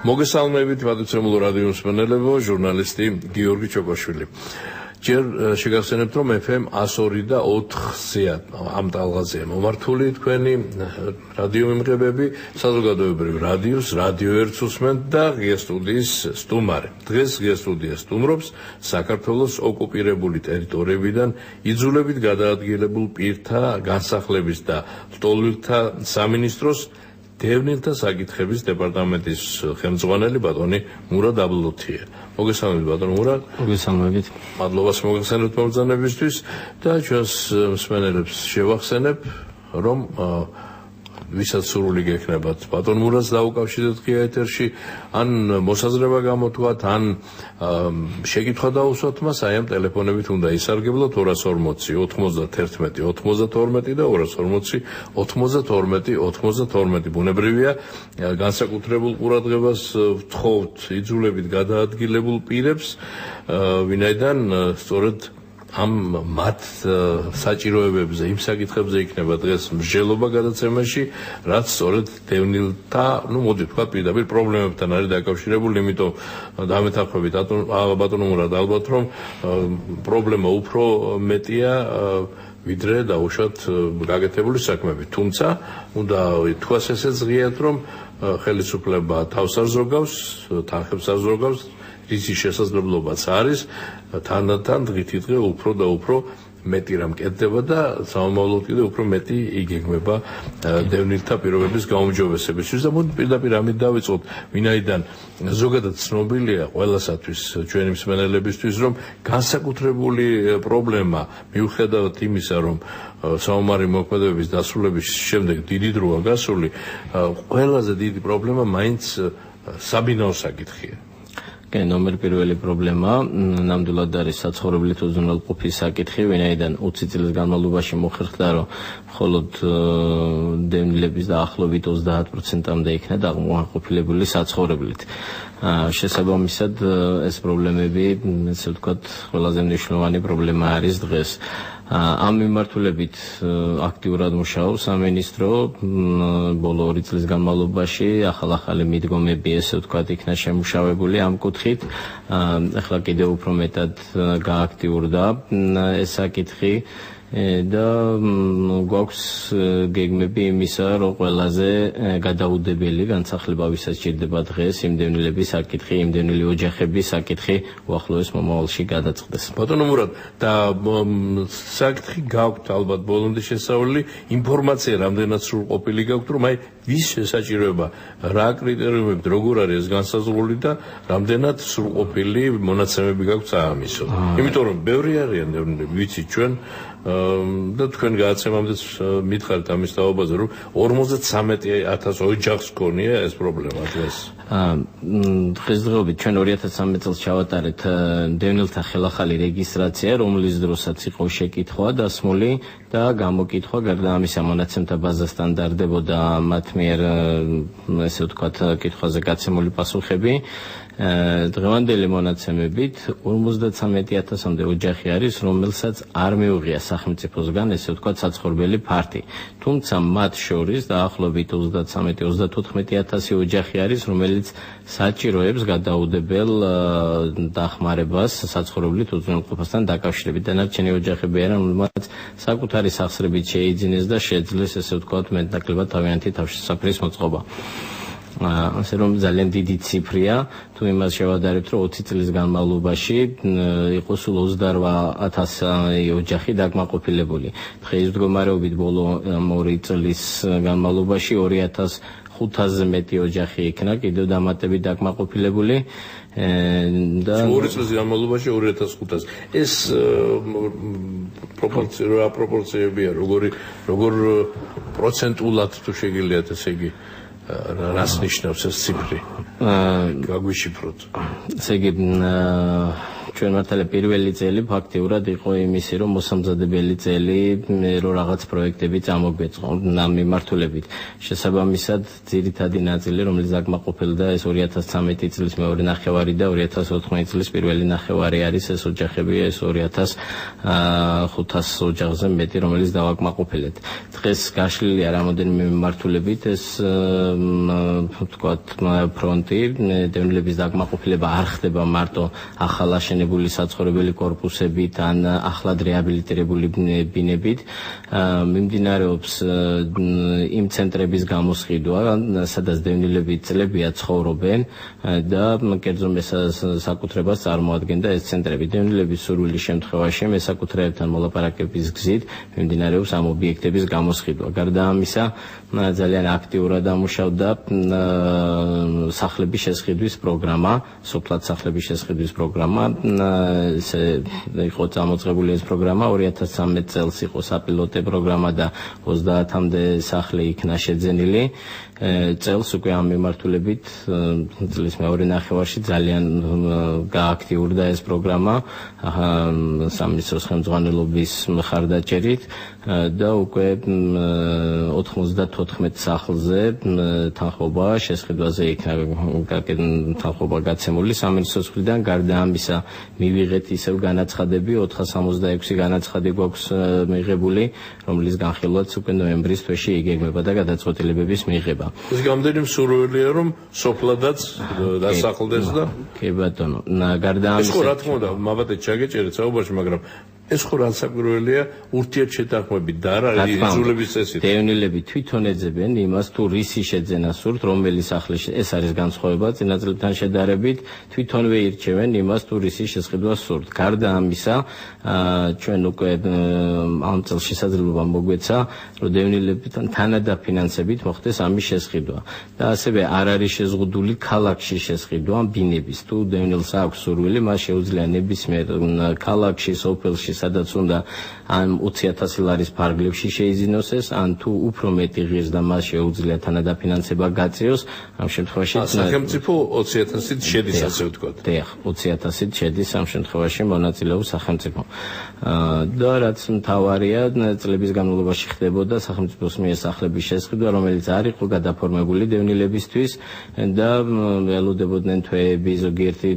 მოგესალმებით პატრიოტულ რადიო მსმენელებო, ჟურნალისტი გიორგი ჩოკოშვილი. ჯერ შეგახსენებთ, რომ FM 102.4-ზეა ამ ტალღაზეა მომართული თქვენი რადიო მიმღებები, საზოგადოებრივ რადიოს, რადიო 1-ს უსმენთ და ღია სტუდიის სტუმარი. დღეს ღია სტუდია სტუმრობს საქართველოს ოკუპირებული ტერიტორიებიდან იძულებით გადაადგილებულ პირთა განსახლების და ლტოლვილთა სამინისტროს დევნილთა საკითხების დეპარტამენტის ხელმძღვანელი ბატონი მურად აბლოთია. მოგესალმებით ბატონ მურად. მოგესალმებით. მადლობას მოგესალმებით მომბრძანებისთვის და ჩვენს მსმენელებს შევახსენებ, რომ ვისაც სურვილი გექნებათ ბატონ მურადს დაუკავშირდეთ ღია ეთერში, ან მოსაზრება გამოთქვათ, ან შეკითხვა დაუსვათ მას, აი ამ ტელეფონებით უნდა ისარგებლოთ 240 91 92 და 240 92 92. ბუნებრივია, განსაკუთრებულ ყურადღებას ვთხოვთ იძულებით გადაადგილებულ პირებს, ვინაიდან სწორედ ამ მათ საჭიროებებზე, იმ საკითხებზე იქნება დღეს მსჯელობა გადაცემაში, რაც სწორედ დევნილთა, მოდი თქვა პირდაპირ პრობლემებთან არის დაკავშირებული, იმიტომ დამეთანხმებით ბატონო მურად ალბათ, რომ პრობლემა უფრო მეტია ვიდრე დაუშვათ გაკეთებული საქმეები. თუმცა უნდა თქვას ესეც ღიად, რომ ხელისუფლება თავს არ ზრგავს, თანხებს არ ზრგავს, რის შესაძლებლობაც არის თანდათან დღითი დღე უფრო და უფრო მეტი რამ კეთდება და სამომავლოდ კიდე უფრო მეტი იგეგმება დევნილთა პირობების გაუმჯობესებისთვის და მოდი პირდაპირ ამით დავიწყოთ, ვინაიდან ზოგადად ცნობილია ყველასათვის ჩვენი მსმენელებისთვის, რომ განსაკუთრებული პრობლემა მიუხედავად იმისა, რომ საომარი მოქმედებების დასრულების შემდეგ დიდი დროა გასული, ყველაზე დიდი პრობლემა მაინც საბინაო საკითხია. ნომერ პირველი პრობლემა ნამდვილად არის საცხოვრებლით უზრუნველყოფის საკითხი, ვინაიდან 20 წლის განმავლობაში მოხერხდა, რომ მხოლოდ დევნილების დაახლოებით 30%-მდე იქნა დაკმაყოფილებული საცხოვრებლით. შესაბამისად, ეს პრობლემები, ესე ვთქვათ, ყველაზე მნიშვნელოვანი პრობლემა არის დღეს. ამ მიმართულებით აქტიურად მუშაობს სამინისტრო ბოლო 2 წლის განმავლობაში, ახალ-ახალი მიდგომები, ესე ვთქვათ, იქნა შემუშავებული ამ კუთხით. ახლა კიდევ უფრო მეტად გააქტიურდა ეს საკითხი და გვაქვს გეგმები იმისა, რომ ყველაზე გადაუდებელი განსახლება ვისაც ჭირდება დღეს იმ დევნილების საკითხი, იმ დევნილი ოჯახების საკითხი უახლოეს მომავალში გადაწყდეს. ბატონო მურად, და საკითხი გაქვთ ალბათ ბოლომდე შესწავლილი, ინფორმაცია რამდენად სრულყოფილი გაქვთ, რომ აი ვის შესაჭიროება, რა კრიტერიუმებით, როგორ არის ეს განსაზღვრული და რამდენად სრულყოფილი მონაცემები გაქვთ საამისო. იმიტომ რომ ბევრი არიან დევნილები, ვიცით ჩვენ და თქვენ გადაცემამდეც მითხარით ამის თაობაზე, რომ 53,000 ოჯახს ქონია ეს პრობლემა დღეს. დღესდღეობით ჩვენ 2013 წელს ჩავატარეთ დევნილთა ხელახალი რეგისტრაცია, რომლის დროსაც იყო შეკითხვა დასმული და გამოკითხვა, გარდა ამისა მონაცემთა ბაზა სტანდარტდებოდა მათ მიერ, ესე ვთქვათ, კითხვაზე გაცემული პასუხები. დღევანდელი მონაცემებით 53,000-მდე ოჯახი არის, რომელსაც არ მიუღია სახელმწიფოსგან, ესე ვთქვათ, საცხოვრებელი ფართი. თუმცა მათ შორის დაახლოებით 33-34,000 ოჯახი არის, რომელიც საჭიროებს გადაუდებელ დახმარებას საცხოვრებლით უზრუნველყოფასთან დაკავშირებით. დანარჩენი ოჯახები არიან, რომელმაც საკუთარი სახსრებით შეიძინეს და შეძლეს, ესე ვთქვათ, მეტნაკლებად თავიანთი თავშესაფრის მოწყობა. ასე რომ ძალიან დიდი ციფრია, თუ იმას შევადარებთ, რომ 20 წლის განმავლობაში იყო სულ 28,000 ოჯახი დაკმაყოფილებული. დღეს მდგომარეობით ბოლო 2 წლის განმავლობაში 2,500-ზე მეტი ოჯახი იქნა კიდევ დამატებით დაკმაყოფილებული და 2 წლის განმავლობაში 2,500. ეს პროპორციებია, როგორ პროცენტულად თუ შეგიძლიათ ესე იგი რას ნიშნავს ეს ციფრი? გაგვიშიფროთ. ესე იგი ჩვენ მართალია პირველი წელი ფაქტიურად იყო იმისი, რომ მოსამზადებელი წელი, რომ რაღაც პროექტები წამოგვეწყო ამ მიმართულებით. შესაბამისად, ძირითადი ნაწილი, რომელიც აკმაყოფილდა ეს 2013 წლის მეორე ნახევარი და 2014 წლის პირველი ნახევარი არის ეს ოჯახები, ეს 2500 ოჯახზე მეტი, რომელიც დავაკმაყოფილეთ. დღეს გაშლილია რამოდენიმე მიმართულებით ეს ვთქვათ ფრონტი, დევნილების დაკმაყოფილება არ ხდება მარტო ახალ აშენებული საცხოვრებელი კორპუსებით ან ახლად რეაბილიტირებული ბინებით, მიმდინარეობს იმ ცენტრების გამოსყიდვა, სადაც დევნილები წლებია ცხოვრობენ და კერძო საკუთრებას წარმოადგენდა ეს ცენტრები. დევნილების სურვილის შემთხვევაში მესაკუთრეებთან მოლაპარაკების გზით მიმდინარეობს ამ ობიექტების გამოსყიდვა. გარდა ამისა, ძალიან აქტიურად ამუშავდა სახლების შესყიდვის პროგრამა, სოფლად სახლების შესყიდვის პროგრამა. ესე იყო წამოწყებული ეს პროგრამა 2013 წელს იყო საპილოტე პროგრამა და 30-მდე სახლი იქნა შეძენილი. წელს უკვე ამ მიმართულებით წლის მეორე ნახევარში ძალიან გააქტიურდა ეს პროგრამა სამინისტროს ხელმძღვანელობის მხარდაჭერით და უკვე 94 სახლზე თანხმობა შესყიდვაზე იქნა თანხმობა გაცემული სამინისტროს მხრიდან. გარდა ამისა მივიღეთ ისევ განაცხადები, 466 განაცხადი გვაქვს მიღებული, რომლის განხილვაც უკვე ნოემბრის თვეში იგეგმება და გადაწყვეტილებების მიღება. ეს გამდენი სურვილია, რომ სოფლადაც დასახლდეს და კი ბატონო, გარდა ამისა ეს ხო რა თქმა უნდა, მაბატე ჩაგეჭერეთ საუბარში, მაგრამ ეს ხო რასაკვირველია ურთიერთშეთანხმებით და არა იძულების წესით. დევნილები თვითონ ეძებენ იმას, თუ რისი შეძენა სურთ, რომელი სახლი ეს არის განსხვავება წინა წლებთან შედარებით, თვითონვე ირჩევენ იმას, თუ რისი შესყიდვა სურთ. გარდა ამისა, ჩვენ უკვე ამ წელს შესაძლებლობა მოგვეცა, რომ დევნილებთან თანადაფინანსებით მოხდეს ამის შესყიდვა. და ასევე არ არის შეზღუდული ქალაქში შესყიდვა ბინების. თუ დევნილს აქვს სურვილი, მას შეუძლია ნებისმიერ ქალაქში, სოფელში, სადაც უნდა ან 20,000 ლარის ფარგლებში შეიზინოს ეს, ან თუ უფრო მეტი ღირს და მას შეუძლია თანადაფინანსება გაწიოს, ამ შემთხვევაში სახელმწიფო 20,000-ით შედის, ასე ვთქვათ. დიახ, 20,000-ით შედის ამ შემთხვევაში მონაწილეობს სახელმწიფო. და რაც მთავარია, წლების განმავლობაში ხდებოდა სახელმწიფოს მიერ სახლების შესყიდვა, რომელიც არ იყო გადაფორმებული დევნილებისთვის და ველოდებოდნენ თვეები, ზოგიერთი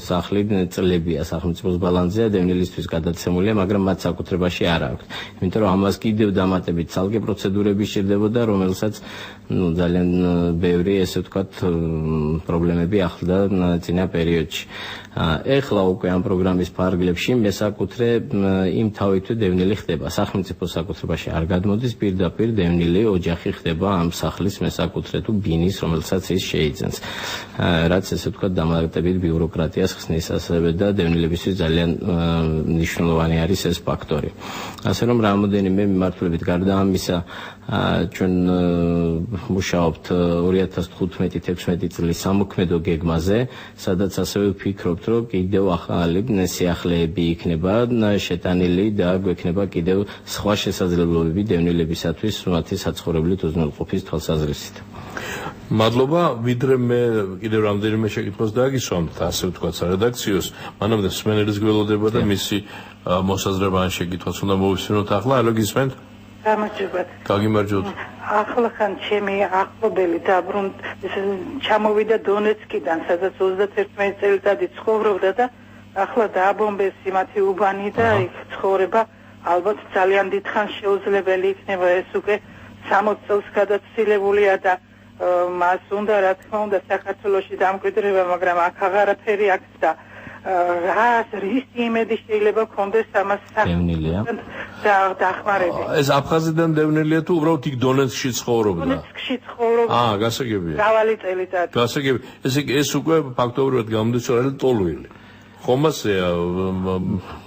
სახლი წლებია სახელმწიფოს ბალანსზეა, დევნილისთვის გადაცემულია, მაგრამ მათ საკუთრებაში არ აქვს. იმიტომ რომ ამას კიდევ დამატებით ცალკე პროცედურები სჭირდებოდა, რომელსაც ძალიან ბევრი, ესე ვთქვათ, პრობლემები ახლდა წინა პერიოდში. ეხლა უკვე ამ პროგრამის ფარგლებში მესაკუთრე იმ თავითვე დევნილი ხდება. სახელმწიფოს საკუთრებაში არ გადმოდის, პირდაპირ დევნილი ოჯახი ხდება ამ სახლის მესაკუთრე თუ ბინის, რომელსაც ის შეიძენს. რაც ესე ვთქვათ, დამატებით ბიუროკრატიას ხსნის ასევე და დევნილებისთვის ძალიან მნიშვნელოვანი არის ეს ფაქტორი. ასე რომ რამოდენიმე მიმართულებით გარდა ამისა ჩვენ მუშაობთ 2015-16 წლის სამოქმედო გეგმაზე, სადაც ასევე ვფიქრობთ, რომ კიდევ ახალი სიახლეები იქნება შეტანილი და გვექნება კიდევ სხვა შესაძლებლობები დევნილებისათვის მათი საცხოვრებლით უზრუნველყოფის თვალსაზრისით. მადლობა, ვიდრე მე კიდევ რამდენიმე შეკითხვას დააგისვამთ, ასე ვთქვათ, სარედაქციოს, მანამდე მსმენელის გველოდება და მისი მოსაზრება ან შეკითხვას უნდა მოვისმინოთ ახლა, ალო გისმენთ? გამარჯობათ. გაგიმარჯობთ. ახლახან ჩემი ახლობელი ჩამოვიდა დონეცკიდან, სადაც 31 წელიწადი ცხოვრობდა და ახლა დააბომბეს მათი უბანი და იქ ცხოვრება ალბათ ძალიან დიდხანს შეუძლებელი იქნება, ეს უკვე 60 წელს გადაცილებულია და მას უნდა რა თქმა უნდა საქართველოში დამკვიდრება, მაგრამ აქ აღარაფერი აქვს და რის იმედი შეიძლება კონდეს ამას დევნილია და დახმარება. ეს აფხაზიდან დევნილია თუ უბრალოდ იქ დონეცკში ცხოვრობდა? დონეცკში ცხოვრობდა. გასაგებია. მრავალი წელიწადი. გასაგებია. ეს უკვე ფაქტობრივად გამოდის, რომ ტოლვილი. ხომასეა,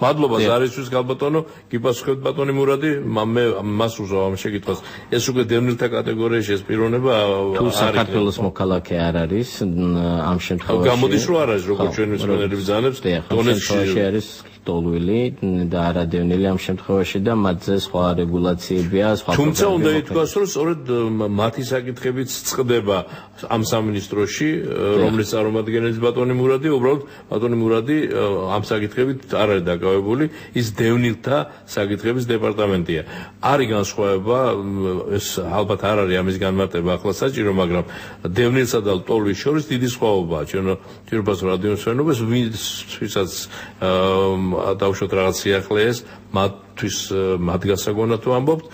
მადლობა ზარისთვის გალბატონო, გიპასუხებთ ბატონი მურადი, მე მას უზავ ამ შეკითხვას. ეს უკვე დევნილთა კატეგორიაში ეს პიროვნება თუ საქართველოს მოქალაქე არ არის, ამ შემთხვევაში გამოდის რომ არ არის, როგორც ჩვენ მსმენელები ბრძანებს, დონეცკში არის ტოლვილი და არა დევნილი ამ შემთხვევაში და მათზე სხვა რეგულაციებია, სხვა თუმცა უნდა ითქვას, რომ სწორედ მათი საკითხებიც წყდება ამ სამინისტროში, რომლის წარმომადგენელი ბატონი მურადი, უბრალოდ ბატონი მურადი ამ საკითხებით არ არის დაკავებული, ის დევნილთა საკითხების დეპარტამენტია. არის განსხვავება, ეს ალბათ არ არის ამის განმარტება ახლა საჭირო, მაგრამ დევნილსა და ტოლვის შორის დიდი სხვაობაა. ჩვენობას რადიოს მშვენობას, ვისაც დავუშვათ რაღაც სიახლეეს, მათთვის მათ გასაგონად ვამბობთ,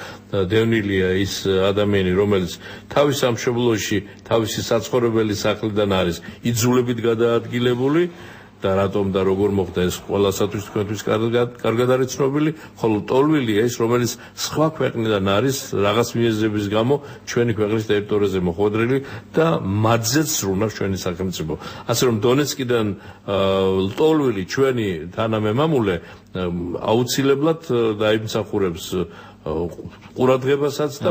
დევნილია ის ადამიანი, რომელიც თავის სამშობლოში, თავისი საცხოვრებელი სახლიდან არის იძულებით გადაადგილებული და რატომ და როგორ მოხდა ეს ყველასათვის თქვენთვის კარგად არის ცნობილი, ხოლო ტოლვილია ის, რომელიც სხვა ქვეყნიდან არის რაღაც მიზეზების გამო ჩვენი ქვეყნის ტერიტორიაზე მოხვედრილი და მათზეც ზრუნავს ჩვენი სახელმწიფო. ასე რომ დონეცკიდან ტოლვილი ჩვენი თანამემამულე აუცილებლად დაიმსახურებს ყურადღებასაც და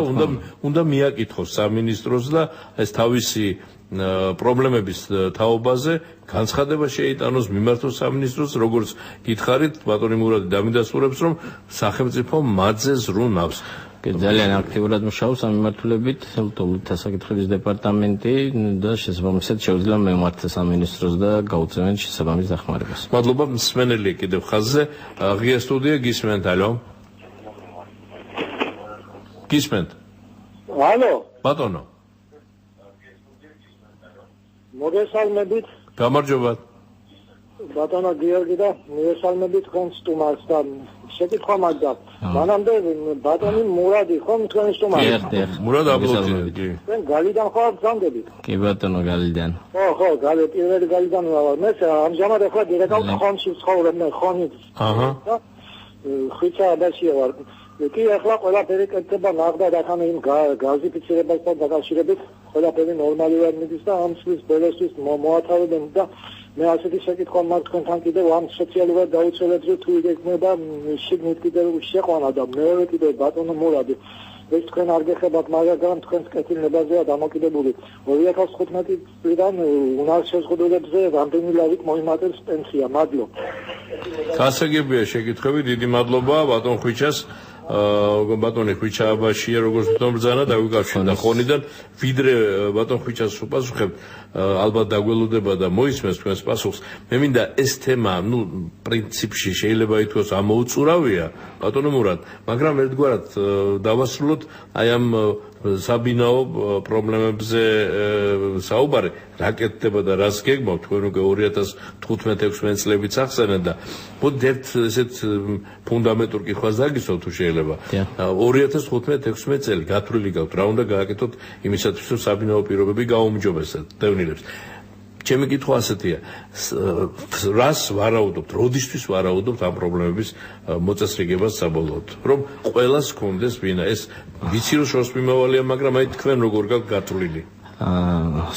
უნდა მიაკითხოს სამინისტროს და ეს თავისი პრობლემების თაობაზე განცხადება შეიტანოს, მიმართოს სამინისტროს, როგორც გითხარით, ბატონი მურადი დამიდასტურებს, რომ სახელმწიფო მათზე ზრუნავს. ძალიან აქტიურად მუშაობს ამ მიმართულებით ტოლვილთა საკითხების დეპარტამენტი და შესაბამისად შეუძლია მემართა სამინისტროს და გაუწევენ შესაბამის დახმარებას. მადლობა, მსმენელი კიდევ ხაზზე. ღია სტუდია გისმენთ, ალო. გისმენთ. ალო. ბატონო. მოგესალმებით. გამარჯობა. ბატონო გიორგი და მიესალმებით თქვენ სტუმარს და შეკითხვა მაქვს. მანამდე ბატონი მურადი ხომ თქვენ სტუმარი? მურად აბლოქი. თქვენ გალიდან ხო გზამდებით? კი ბატონო გალიდან. ხო, გალი პირველი გალიდან ვარ. მე ამჟამად ახლა დირექტორ ხონში ვცხოვრობ, მე ხონი. აჰა. ხვიჩა აბაშია ვარ. კი ახლა ყველაფერი კეთდება ნახდა და თან იმ გაზიფიცირებასთან დაკავშირებით ყველაფერი ნორმალურად მიდის და ამ წლის ბოლოსთვის მოათავებენ და მე ასეთი შეკითხვა მაქვს თქვენთან კიდევ ამ სოციალურად დაუცველებზე თუ იქნება შიგნით კიდევ შეყვანა და მეორე კიდევ ბატონო მურადი ეს თქვენ არ გეხებათ, მაგრამ თქვენს კეთილნებაზეა დამოკიდებული 2015 წლიდან უნარ შეზღუდულებზე რამდენი ლარით მოიმატებს პენსია. მადლობა. გასაგებია შეკითხვები, დიდი მადლობა ბატონ ხვიჩას. ბატონი ხვიჩა აბაშია როგორც თვითონ ბრძანა დავიკავშირდა ხონიდან ვიდრე ბატონ ხვიჩას უპასუხებ ალბათ დაგველოდება და მოისმენს თქვენს პასუხს მე მინდა ეს თემა პრინციპში შეიძლება ითქვას ამოუწურავია ბატონო მურად მაგრამ ერთგვარად დავასრულოთ აი ამ საბინაო პრობლემებზე საუბარი რა კეთდება და რას გეგმავთ თქვენ უკვე 2015-16 წლებით ახსენეთ და მოდით ერთ ესეთ ფუნდამენტურ კითხვას დაგისვათ თუ შეიძლება 2015-16 წელი გათვლილი გაქვთ რა უნდა გააკეთოთ იმისათვის რომ საბინაო პირობები გაუმჯობესოთ დევნილებს ჩემი კითხვა ასეთია რას ვარაუდობთ როდისთვის ვარაუდობთ ამ პრობლემების მოწესრიგებას საბოლოოდ რომ ყველას ჰქონდეს ვინა ეს ვიცი რომ შორს მიმავალია მაგრამ აი თქვენ როგორ გაქვთ გათვლილი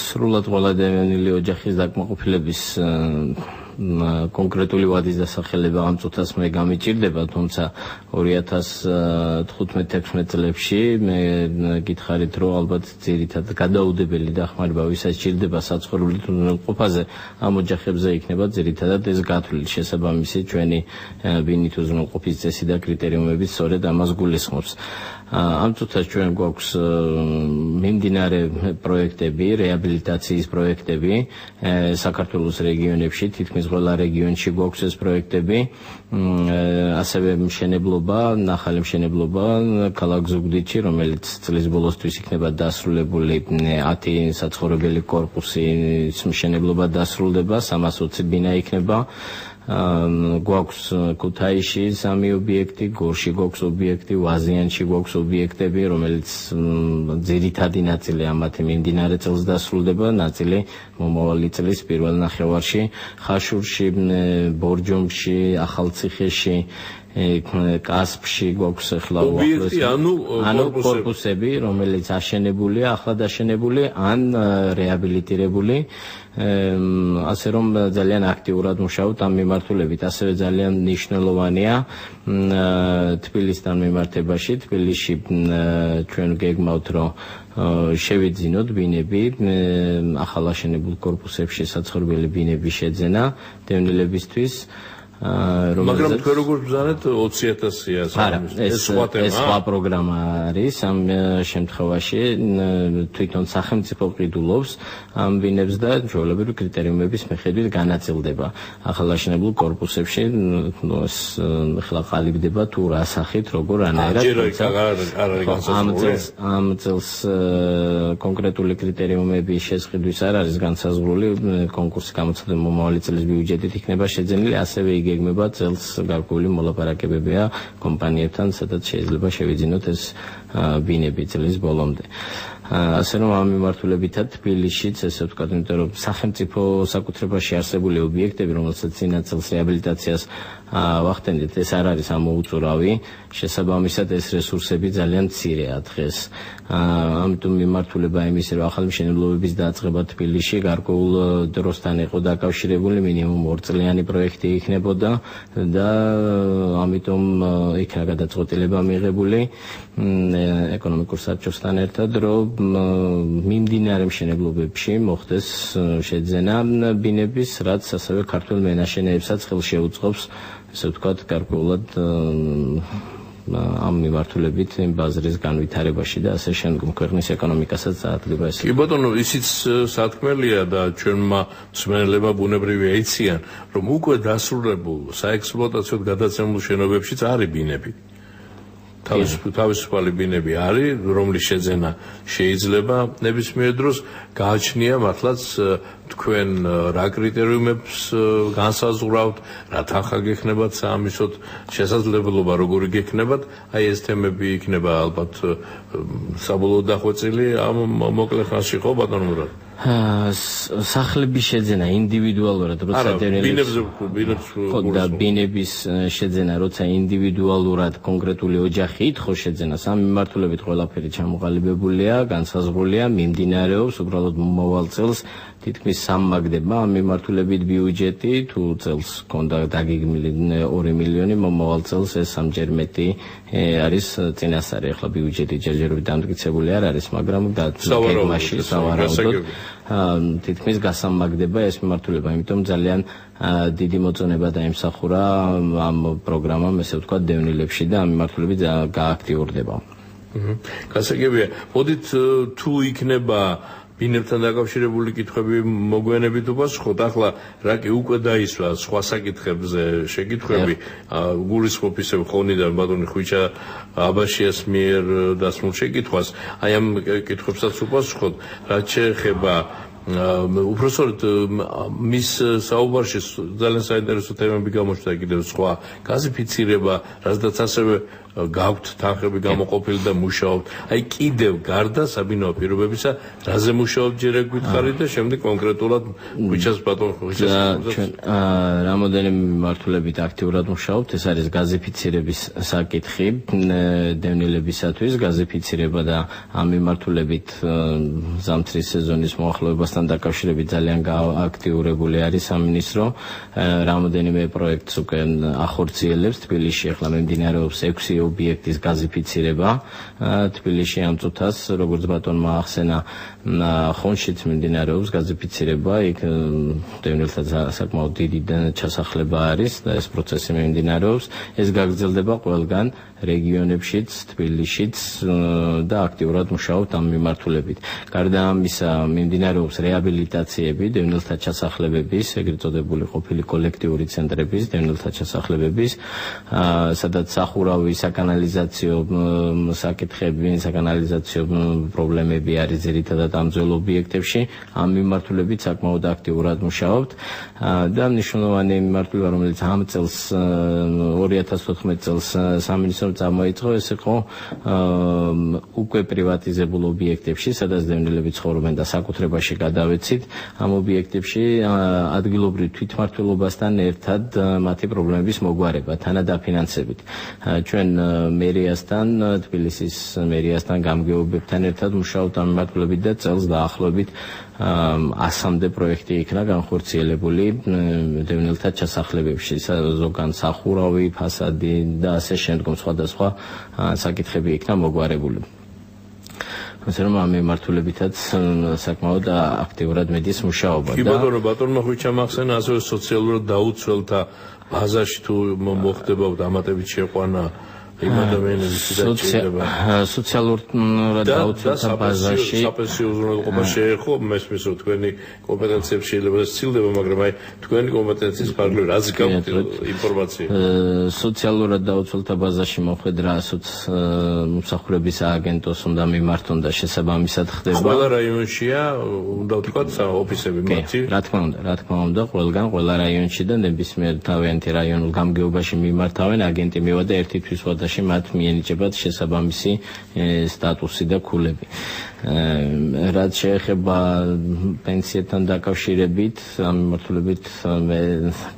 სრულად ყველა დევნილი ოჯახის დაკმაყოფილების კონკრეტული ვადის დასახელება ამ წუთას მე გამიჭირდება, თუმცა 2015-16 წლებში მე გითხარით, რომ ალბათ ძირითადად გადაუდებელი დახმარება ვისაც ჭირდება საცხოვრებლად უზრუნველყოფაზე, ამ ოჯახებზე იქნება ძირითადად ეს გათვლილი შესაბამისი ჩვენი ბინით უზრუნველყოფის წესი და კრიტერიუმები სწორედ ამას გულისხმობს. ამ წუთას ჩვენ გვაქვს მიმდინარე პროექტები, რეაბილიტაციის პროექტები საქართველოს რეგიონებში, თითქმის ყველა რეგიონში გვაქვს ეს პროექტები, ასევე მშენებლობა, ნახალი მშენებლობა ქალაქ ზუგდიდში, რომელიც წლის ბოლოსთვის იქნება დასრულებული 10 საცხოვრებელი კორპუსის მშენებლობა დასრულდება, 320 ბინა იქნება. გვაქვს ქუთაისში 3 ობიექტი, გორში გვაქვს ობიექტი, ვაზიანში გვაქვს ობიექტები, რომელიც ძირითადი ნაწილი ამათი მიმდინარე წელს დასრულდება, ნაწილი მომავალი წლის პირველ ნახევარში, ხაშურში, ბორჯომში, ახალციხეში, კასპში გვაქვს ახლა ობიექტი, ანუ კორპუსები, რომელიც აშენებულია, ახლად აშენებული, ან რეაბილიტირებული. ასე რომ ძალიან აქტიურად მუშაობთ ამ მიმართულებით, ასევე ძალიან მნიშვნელოვანია თბილისთან მიმართებაში, თბილისში ჩვენ გეგმავთ რომ შევიძინოთ ბინები, ახალ აშენებულ კორპუსებში საცხოვრებელი ბინების შეძენა დევნილებისთვის. მაგრამ თქვენ როგორ ბრძანეთ 20,000-ია ეს სხვა პროგრამა არის ამ შემთხვევაში თვითონ სახელმწიფო ყიდულობს ამ ბინებს და ჩვეულებრივი კრიტერიუმების მიხედვით განაწილდება ახალაშენებულ კორპუსებში ახლა ყალიბდება თუ რა სახით როგორ ანაერად ამ წელს კონკრეტული კრიტერიუმების შესყიდვის არ არის განსაზღვრული კონკურსი გამოცემული მომავალი წლის ბიუჯეტით იქნება შეძენილი ასევე გეგმება წელს გარკვეული მოლაპარაკებებია კომპანიებთან, სადაც შეიძლება შევიძინოთ ეს ბინები წლის ბოლომდე. ასე რომ ამ მიმართულებითაც თბილისშიც ესე ვთქვათ, იმიტომ რომ სახელმწიფო საკუთრებაში არსებული ობიექტები, რომელსაც წინა წელს რეაბილიტაციას ვახდენდით, ეს არ არის ამოუწურავი, შესაბამისად ეს რესურსები ძალიან მცირეა დღეს. ამიტომ მიმართულება იმის, რომ ახალი მშენებლობების დაწყება თბილისში გარკვეულ დროსთან იყო დაკავშირებული, მინიმუმ 2 წლიანი პროექტი იქნებოდა და ამიტომ იქნა გადაწყვეტილება მიღებული ეკონომიკურ საბჭოსთან ერთად, რომ მიმდინარე მშენებლობებში მოხდეს შეძენა ბინების, რაც ასევე ქართულ მენაშენეებსაც ხელს შეუწყობს, ესე ვთქვათ, გარკვეულად ამ მიმართულებით იმ ბაზრის განვითარებაში და ასე შემდგომ ქვეყნის ეკონომიკასაც წაადგება ეს. კი ბატონო, ისიც სათქმელია და ჩვენმა მსმენელებმა ბუნებრივია იციან, რომ უკვე დასრულებულ საექსპლუატაციოდ გადაცემულ შენობებშიც არის ბინები. თავისუფალი ბინები არის, რომლის შეძენა შეიძლება ნებისმიერ დროს. გააჩნია მართლაც თქვენ რა კრიტერიუმებს განსაზღვრავთ, რა თანხა გექნებათ საამისოდ, შესაძლებლობა როგორი გექნებათ, აი ეს თემები იქნება ალბათ საბოლოო დახვეწილი ამ მოკლე ხანში, ხო ბატონო მურატ? სახლების შეძენა ინდივიდუალურად, როცა ბინების შეძენა, როცა ინდივიდუალურად კონკრეტული ოჯახი ითხოვს შეძენას, ამ მიმართულებით ყველაფერი ჩამოყალიბებულია, განსაზღვრულია, მიმდინარეობს უბრალოდ მომავალ წელს თითქმის სამმაგდება ამ მიმართულებით ბიუჯეტი, თუ წელს ქონდა დაგეგმილი 2 მილიონი, მომავალ წელს ეს სამჯერ მეტი არის წინასწარი. ახლა ბიუჯეტი ჯერჯერობით დამტკიცებული არ არის, მაგრამ გეგმაში სავარაუდოდ თითქმის გასამაგდება ეს მიმართულება, იმიტომ ძალიან დიდი მოწონება დაიმსახურა ამ პროგრამამ, ესე ვთქვათ, დევნილებში და ამ მიმართულებით გააქტიურდება. გასაგებია, მოდით თუ იქნება ბინებთან დაკავშირებული კითხვები მოგვიანებით უპასუხოთ. ახლა რა კი უკვე დაისვა სხვა საკითხებზე შეკითხვები, გულისხმობ ისევ ხონიდან ბატონი ხვიჩა აბაშიას მიერ დასმულ შეკითხვას. აი ამ კითხვებსაც უპასუხოთ, რაც შეეხება უпроსორად მის საუბარში ძალიან საინტერესო თემები გამოჩნდა კიდევ სხვა გაზიფიცირება, რადგან ასევე გაქვთ თანხები გამოყოფილი და მუშაობთ. აი კიდევ გარდა საბინაო პირობებისა, რაზე მუშაობთ ჯერ ეგ გითხარით და შემდეგ კონკრეტულად ხვიჩას ბატონ ხვიჩას ჩვენ რამოდენიმე მიმართულებით აქტიურად მუშაობთ. ეს არის გაზიფიცირების საკითხი დევნილებისათვის, გაზიფიცირება და ამ მიმართულებით ზამთრის სეზონის მოახლოებასთან დაკავშირებით ძალიან აქტიურებული არის სამინისტრო. რამოდენიმე პროექტს უკვე ახორციელებს თბილისში, ახლა მიმდინარეობს 6 ობიექტის გაზიფიცირება თბილისში ამ წუთას, როგორც ბატონმა ახსენა, ხონშიც მიმდინარეობს გაზიფიცირება, იქ დევნილთა საკმაოდ დიდი ჩასახლება არის და ეს პროცესი მიმდინარეობს. ეს გაგრძელდება ყველგან რეგიონებშიც, თბილისშიც და აქტიურად მუშაობთ ამ მიმართულებით. გარდა ამისა, მიმდინარეობს რეაბილიტაციები, დევნილთა ჩასახლებების, ეგრეთ წოდებული ყოფილი კოლექტიური ცენტრების, დევნილთა ჩასახლებების, სადაც სახურავი საკანალიზაციო საკითხები, საკანალიზაციო პრობლემები არის ძირითადად ამ ძველ ობიექტებში. ამ მიმართულებით საკმაოდ აქტიურად მუშაობთ და მნიშვნელოვანი მიმართულება, რომელიც ამ წელს 2014 წელს სამინისტრომ წამოიწყო, ეს იყო უკვე პრივატიზებულ ობიექტებში, სადაც დევნილები ცხოვრობენ და საკუთრებაში გადავეცით, ამ ობიექტებში ადგილობრივ თვითმმართველობასთან ერთად მათი პრობლემების მოგვარება, თანადაფინანსებით. ჩვენ მერიასთან, თბილისის მერიასთან გამგეობებთან ერთად მუშაობთ ამ მიმართულებით და წელს დაახლოებით 100-მდე პროექტი იქნა განხორციელებული დევნილთა ჩასახლებებში, ზოგან სახურავი, ფასადი და ასე შემდგომ სხვადასხვა საკითხები იქნა მოგვარებული. ასე რომ ამ მიმართულებითაც საკმაოდ აქტიურად მედის მუშაობა. კი ბატონმა ხვიჩა მახსენა ასევე სოციალურად დაუცველთა ბაზაში თუ მოხდება დამატებით შეყვანა იმ ადამიანების დაჭირება სოციალურად დაუცველთა ბაზაში საპენსიო უზრუნველყოფა შეეხო მესმის რომ თქვენი კომპეტენციები შეიძლება სცილდება მაგრამ აი თქვენი კომპეტენციის ფარგლები რაც გაქვთ ინფორმაცია სოციალურად დაუცველთა ბაზაში მოხვედრა მსახურების ააგენტოს უნდა მიმართონ და შესაბამისად ხდება ყველა რაიონშია უნდა ვთქვათ ოფისები მათი რა თქმა უნდა ყველა რაიონში და ნებისმიერ თავიანთი რაიონულ გამგეობაში მიმართავენ აგენტი მივადა ერთი თვის ვადაში მათ მიენიჭებათ შესაბამისი სტატუსი და ქულები. რაც შეეხება პენსიებთან დაკავშირებით, ამ მიმართულებით მე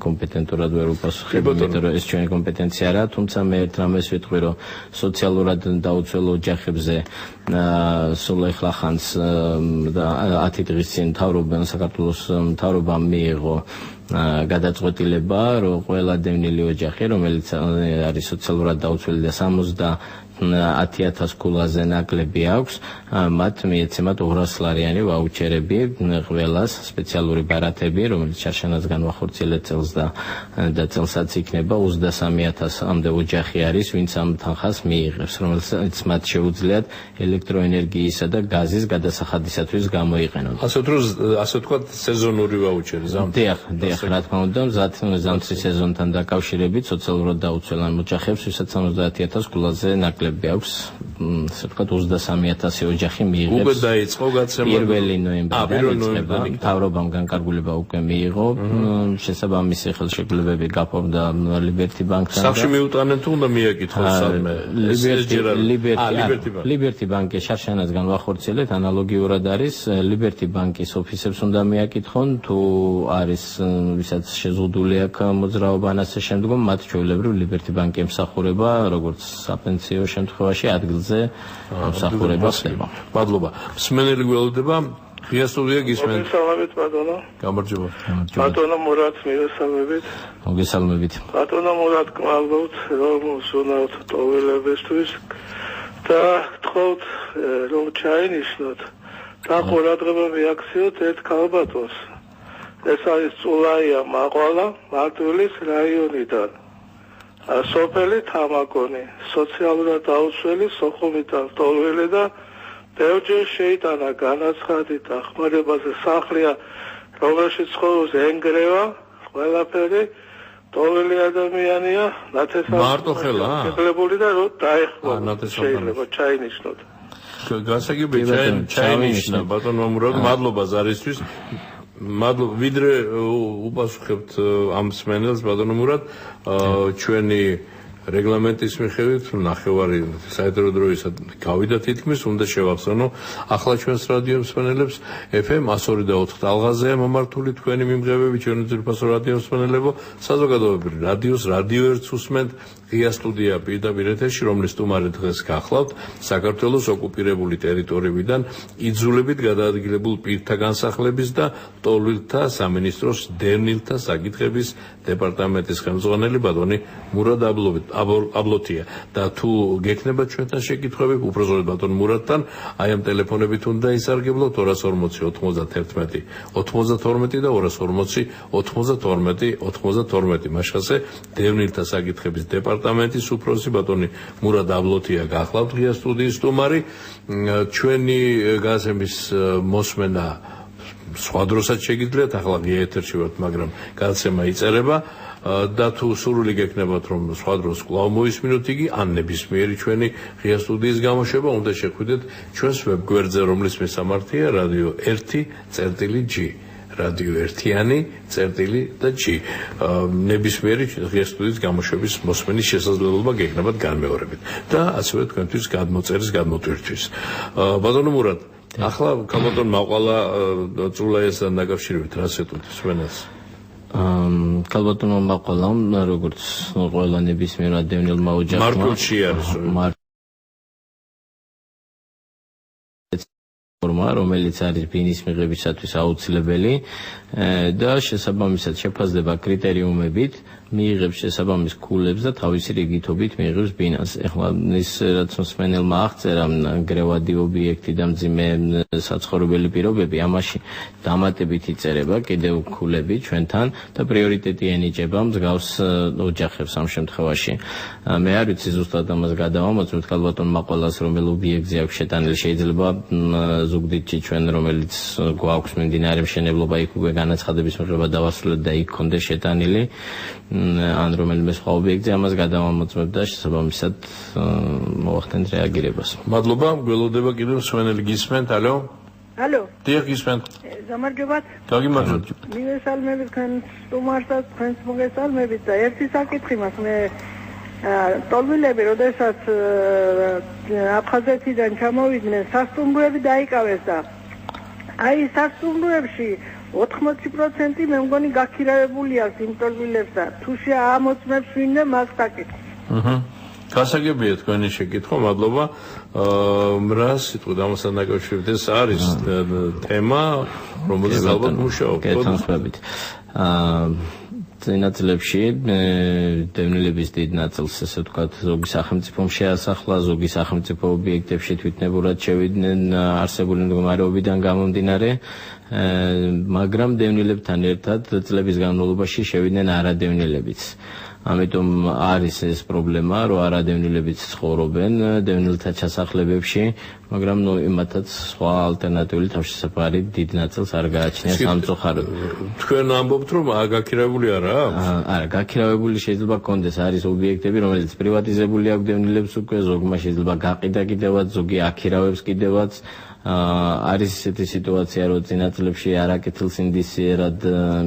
კომპეტენტურად ვერ ვპასუხებ, იმიტომ რომ ეს ჩვენი კომპეტენცია არა, თუმცა მე ერთ რამეს ვიტყვი, რომ სოციალურად დაუცველ ოჯახებზე სულ ახლა ხანს 10 დღის წინ საქართველოს მთავრობამ მიიღო გადაწყვეტილება, რომ ყველა დევნილი ოჯახი, რომელიც არის სოციალურად დაუცველი და 10,000 ქულაზე ნაკლები აქვს, მათ მიეცემათ 200 ლარიანი ვაუჩერები ყველას, სპეციალური ბარათები, რომელიც შარშანას განვახორციელეთ წელს და წელსაც იქნება 23,000-მდე ოჯახი არის, ვინც ამ თანხას მიიღებს, რომელსაც მათ შეუძლიათ ელექტროენერგიისა და გაზის გადასახადისათვის გამოიყენონ. ასე ვთქვათ, სეზონური ვაუჩერი დიახ, რა თქმა უნდა, ზამთრის სეზონთან დაკავშირებით სოციალურად დაუცველ ოჯახებს, ვისაც 70,000 ქულაზე ნაკლები აქვს, ასე ვთქვათ, 23,000 ოჯახი მიიღებს. უკვე დაიწყო გაცემა 1 ნოემბერიდან მთავრობამ განკარგულება უკვე მიიღო, შესაბამისი ხელშეკრულებები გაფორმდა ლიბერტი ბანკთან. სახში მიუტანენ თუ უნდა მიაკითხოს სამე? ლიბერტი ბანკი შარშანას განვახორციელეთ, ანალოგიურად არის ლიბერტი ბანკის ოფისებს უნდა მიაკითხონ, თუ არის ვისაც შეზღუდული აქვს მოძრაობა ან ასე შემდგომ, მათ ჩვეულებრივ ლიბერტი ბანკი ემსახურება, როგორც საპენსიო შემთხვევაში ადგილზე მსახურება ხდება. მადლობა. მსმენელი გველოდება, ღია სტუდია გისმენთ. მოგესალმებით ბატონო. გამარჯობა. ბატონო მურატ მოგესალმებით. მოგესალმებით. ბატონო მურატ გმადლობთ რომ უზრუნავთ ტოველებისთვის და გთხოვთ რომ ჩაინიშნოთ და ყურადღება მიაქციოთ ერთ ქალბატონს. ეს არის წულაია მაყვალა მარტვილის რაიონიდან. სოფელი თამაკონი, სოციალურად დაუცველი, სოხუმიდან ტოლვილი და ბევრჯერ შეიტანა განაცხადი დახმარებაზე სახლია, რომელშიც ცხოვრობს ენგრევა, ყველაფერი ტოლვილი ადამიანია, ნათესაублები და რომ დაეხმო შეიძლება ჩაინიშნოთ. გასაგებია ჩაინიშნა ბატონო მურატ, მადლობა ზარისთვის. მადლობა, ვიდრე უპასუხებთ ამ მსმენელს ბატონო მურატ, ჩვენი რეგლამენტის მიხედვით ნახევარი საერთო დროისად გავიდა თითქმის, უნდა შევახსენო ახლა ჩვენს რადიო მსმენელებს FM 102.4 ტალღაზეა მომართული თქვენი მიმღებები, ჩვენი ძირფასო რადიო მსმენელებო, საზოგადოებრივი რადიოს რადიო ერთს უსმენთ, ღია სტუდია პირდაპირ ეთერში, რომლის სტუმარი დღეს გახლავთ საქართველოს ოკუპირებული ტერიტორიებიდან იძულებით გადაადგილებულ პირთა განსახლების და ტოლვილთა სამინისტროს დევნილთა საკითხების დეპარტამენტის ხელმძღვანელი ბატონი მურატ აბლოთია და თუ გექნება ჩვენთან შეკითხვები, უпрозорეთ ბატონ მურატთან, აი ამ ტელეფონებით უნდა ისარგებლოთ 240 91 92 და 240 92 მაშხასე დევნილთა საკითხების დეპარტამენტის უფროსი ბატონი მურატ აბლოთია გახლავთ ღია სტუდიის სტუმარი. ჩვენი გაზემის მოსმენა სხვა დროსაც შეგიძლიათ, ახლა ღია ეთერში ვართ, მაგრამ გადაცემა იწერება და თუ სურვილი გექნებათ რომ სხვა დროს კვლავ მოისმინოთ იგი, ან ნებისმიერი ჩვენი ღია სტუდიის გამოშვება, უნდა შეხვიდეთ ჩვენს ვებგვერდზე, რომლის მესამართია რადიო 1.G. რადიო 1.G. ნებისმიერი ღია სტუდიის გამოშვების მოსმენის შესაძლებლობა გექნებათ განმეორებით და ასევე თქვენთვის გადმოწერის გადმოტვირთვის. ბატონო მურატ, ახლა ქალბატონ მაყვალა წულაიასთან დაკავშირებით რა სიტყვით მსმენელს? ქალბატონმა მაყვალამ, როგორც ყველა ნებისმიერ დევნილმა ოჯახმა მარტვილში არის ფორმა, რომელიც არის ბინის მიღებისათვის აუცილებელი და შესაბამისად შეფასდება კრიტერიუმებით, მიიღებს შესაბამის ქულებს და თავისი რიგითობით მიიღებს ბინას. ეხლა ის რაც მსმენელმა აღწერა გრევადი ობიექტი და მძიმე საცხოვრებელი პირობები, ამაში დამატებით იწერება კიდევ ქულები ჩვენთან და პრიორიტეტი ენიჭება მსგავს ოჯახებს ამ შემთხვევაში. მე არ ვიცი ზუსტად ამას გადავამოწმოთ ქალბატონმა ყველას რომელ ობიექტზე აქვს შეტანილი, შეიძლება ზუგდიდში ჩვენ რომელიც გვაქვს მიმდინარე მშენებლობა იქ უკვე განაცხადების მიღება დავასრულეთ და იქ ქონდეს შეტანილი ან რომელიმე სხვა ობიექტზე ამას გადავამოწმებ და შესაბამისად მოვახდენთ რეაგირებას. მადლობა, გველოდება კიდევ მსმენელი გისმენთ, ალო? ალო. დიახ, გისმენთ. გამარჯობათ. გაგიმარჯობთ. მივესალმებით თქვენ სტუმარსაც, თქვენს მოგესალმებით და ერთი საკითხი მაქვს მე ტოლვილები, როდესაც აფხაზეთიდან ჩამოვიდნენ, სასტუმროები დაიკავეს და აი სასტუმროებში 80% მე მგონი გაქირავებული აქვს იმ ტოლვილებს და თუ შეამოწმებს ვინმე მას საკითხი. გასაგებია თქვენი შეკითხვა, მადლობა. რა სიტყვით ამასთან დაკავშირებით ეს არის თემა, რომელზეც ალბათ მუშაობთ. გეთანხმებით. წინაწლებში დევნილების დიდ ნაწილს ესე ვთქვათ ზოგი სახელმწიფომ შეასახლა, ზოგი სახელმწიფო ობიექტებში თვითნებურად შევიდნენ არსებული მდგომარეობიდან გამომდინარე, მაგრამ დევნილებთან ერთად წლების განმავლობაში შევიდნენ არადევნილებიც. ამიტომ არის ეს პრობლემა, რომ არადევნილებიც ცხოვრობენ დევნილთა ჩასახლებებში, მაგრამ იმათაც სხვა ალტერნატიული თავშესაფარი დიდ ნაწილს არ გააჩნია სამწუხაროდ. თქვენ ამბობთ, რომ გაქირავებული არაა? არა, გაქირავებული შეიძლება კონდეს, არის ობიექტები, რომელიც პრივატიზებული აქვს დევნილებს უკვე, ზოგმა შეიძლება გაყიდა კიდევაც, ზოგი აქირავებს კიდევაც. არის ესეთი სიტუაცია, რომ წინაწლებში არაკეთილს ინდისიერად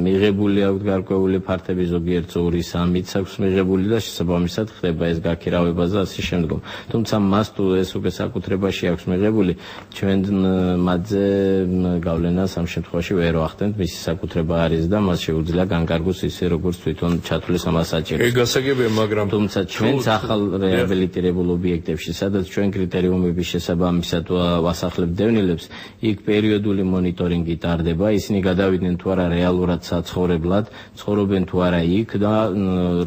მიღებული აქვს გარკვეული ფართები, ზოგიერთ 2-3-იც აქვს მიღებული და შესაბამისად ხდება ეს გაქირავება და ასე შემდგომ. თუმცა მას თუ ეს უკვე საკუთრებაში აქვს მიღებული, ჩვენ მათზე გავლენას ამ შემთხვევაში ვერ ვახდენთ, მისი საკუთრება არის და მას შეუძლია განკარგოს ისე როგორც თვითონ ჩათვლის ამას საჭიროებს. კი, გასაგებია, მაგრამ თუმცა ჩვენს ახალ რეაბილიტირებულ ობიექტებში, სადაც ჩვენ კრიტერიუმების შესაბამისად ვასახლებთ დევნილებს, იქ პერიოდული მონიტორინგი ტარდება, ისინი გადავიდნენ თუ არა რეალურად საცხოვრებლად, ცხოვრობენ თუ არა იქ და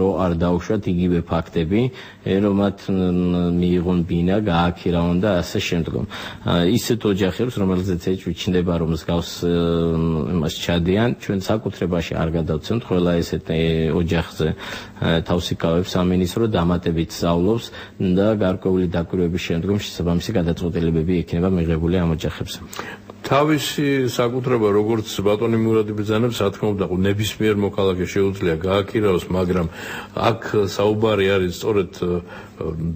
რომ არ დაუშვათ იგივე ფაქტები, რომ მათ მიიღონ ბინა, გააქირავონ და ასე შემდგომ. ისეთ ოჯახებს, რომელზეც ეჭვი-ჩნდება, რომ მსგავს იმას ჩადიან, ჩვენ საკუთრებაში არ გადავცემთ, ყველა ესეთ ოჯახზე თავს იკავებს სამინისტრო, დამატებით სწავლობს და გარკვეული დაკვირვების შემდგომ შესაბამისი გადაწყვეტილებები იქნება მიღებული ამ ოჯახებზე. თავისი საკუთრება, როგორც ბატონი მურადი ბრძანებს, რა თქმა უნდა, ნებისმიერ მოქალაქეს შეუძლია გააქირავოს, მაგრამ აქ საუბარი არის სწორედ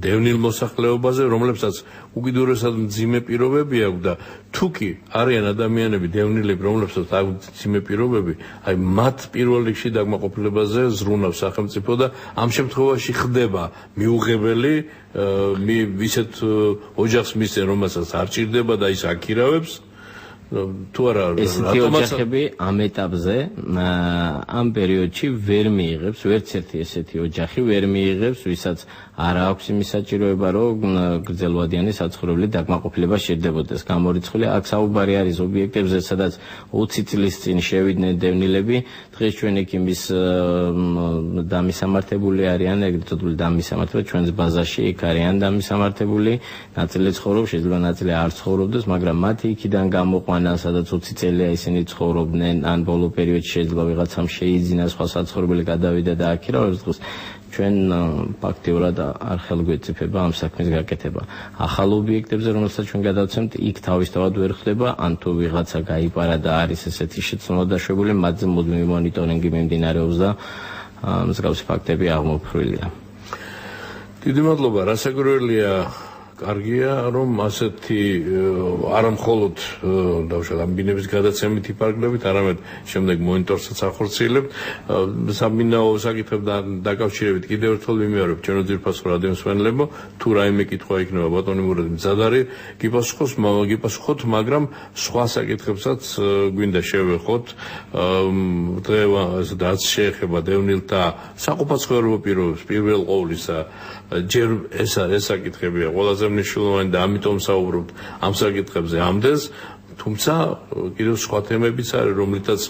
დევნილ მოსახლეობაზე, რომლებსაც უკიდურესად მძიმე პირობები აქვს და თუ კი არიან ადამიანები, დევნილები, რომლებსაც აქვს მძიმე პირობები, აი მათ პირველ რიგში დაკმაყოფილებაზე ზრუნავს სახელმწიფო და ამ შემთხვევაში ხდება მიუღებელი ისეთ ოჯახს მისცენ, რომელსაც არ ჭირდება და ის აქირავებს. თუ არა ესეთი ოჯახები ამ ეტაპზე ამ პერიოდში ვერ მიიღებს, ვერც ერთი ესეთი ოჯახი ვერ მიიღებს, ვისაც არ აქვს იმის საჭიროება, რომ გრძელვადიანი საცხოვრებლი დაკმაყოფილება შეძლებოდეს. გამორიცხული აქ საუბარი არის ობიექტებზე, სადაც 20 წლის წინ შევიდნენ დევნილები, დღეს ჩვენ იქ იმის დამისამართებული არიან, ეგრეთ წოდებული დამისამართება ჩვენს ბაზაში იქ არიან დამისამართებული, ნაწილი ცხოვრობს, შეიძლება ნაწილი არ ცხოვრობდეს, მაგრამ მათი იქიდან გამოყვანა, სადაც 20 წელია ისინი ცხოვრობდნენ, ან ბოლო პერიოდში შეიძლება ვიღაცამ შეიძინა სხვა საცხოვრებელი გადავიდა და აქირავებს დღეს. ჩვენ ფაქტიურად არ ხელგვეწიფება ამ საქმის გაკეთება. ახალ ობიექტებზე, რომელსაც ჩვენ გადავცემთ, იქ თავისთავად ვერ ხდება, ან თუ ვიღაცა გაიპარა და არის ესეთი შეცდომა დაშვებული, მათზე მუდმივი მონიტორინგი მიმდინარეობს და მსგავსი ფაქტები აღმოფხვრილია. დიდი მადლობა, რასაკვირველია, კარგია, რომ ასეთი არა მხოლოდ დავუშვათ ამ ბინების გადაცემით იფარგლებით, არამედ შემდეგ მონიტორსაც ახორციელებთ. საბინაო საკითხებთან დაკავშირებით კიდევ ერთხელ ვიმეორებ ჩვენო ძირფასო რადიომსმენელებო, თუ რაიმე კითხვა იქნება ბატონი მურადი მზადარი, გიპასუხოთ, მაგრამ სხვა საკითხებსაც გვინდა შევეხოთ. დღეს რაც შეეხება დევნილთა საყოფაცხოვრებო პირობებს, პირველ ყოვლისა ჯერ ეს საკითხებია ყველაზე მნიშვნელოვანი და ამიტომ საუბრობთ ამ საკითხებზე ამდენს. თუმცა კიდევ სხვა თემებიც არის, რომლითაც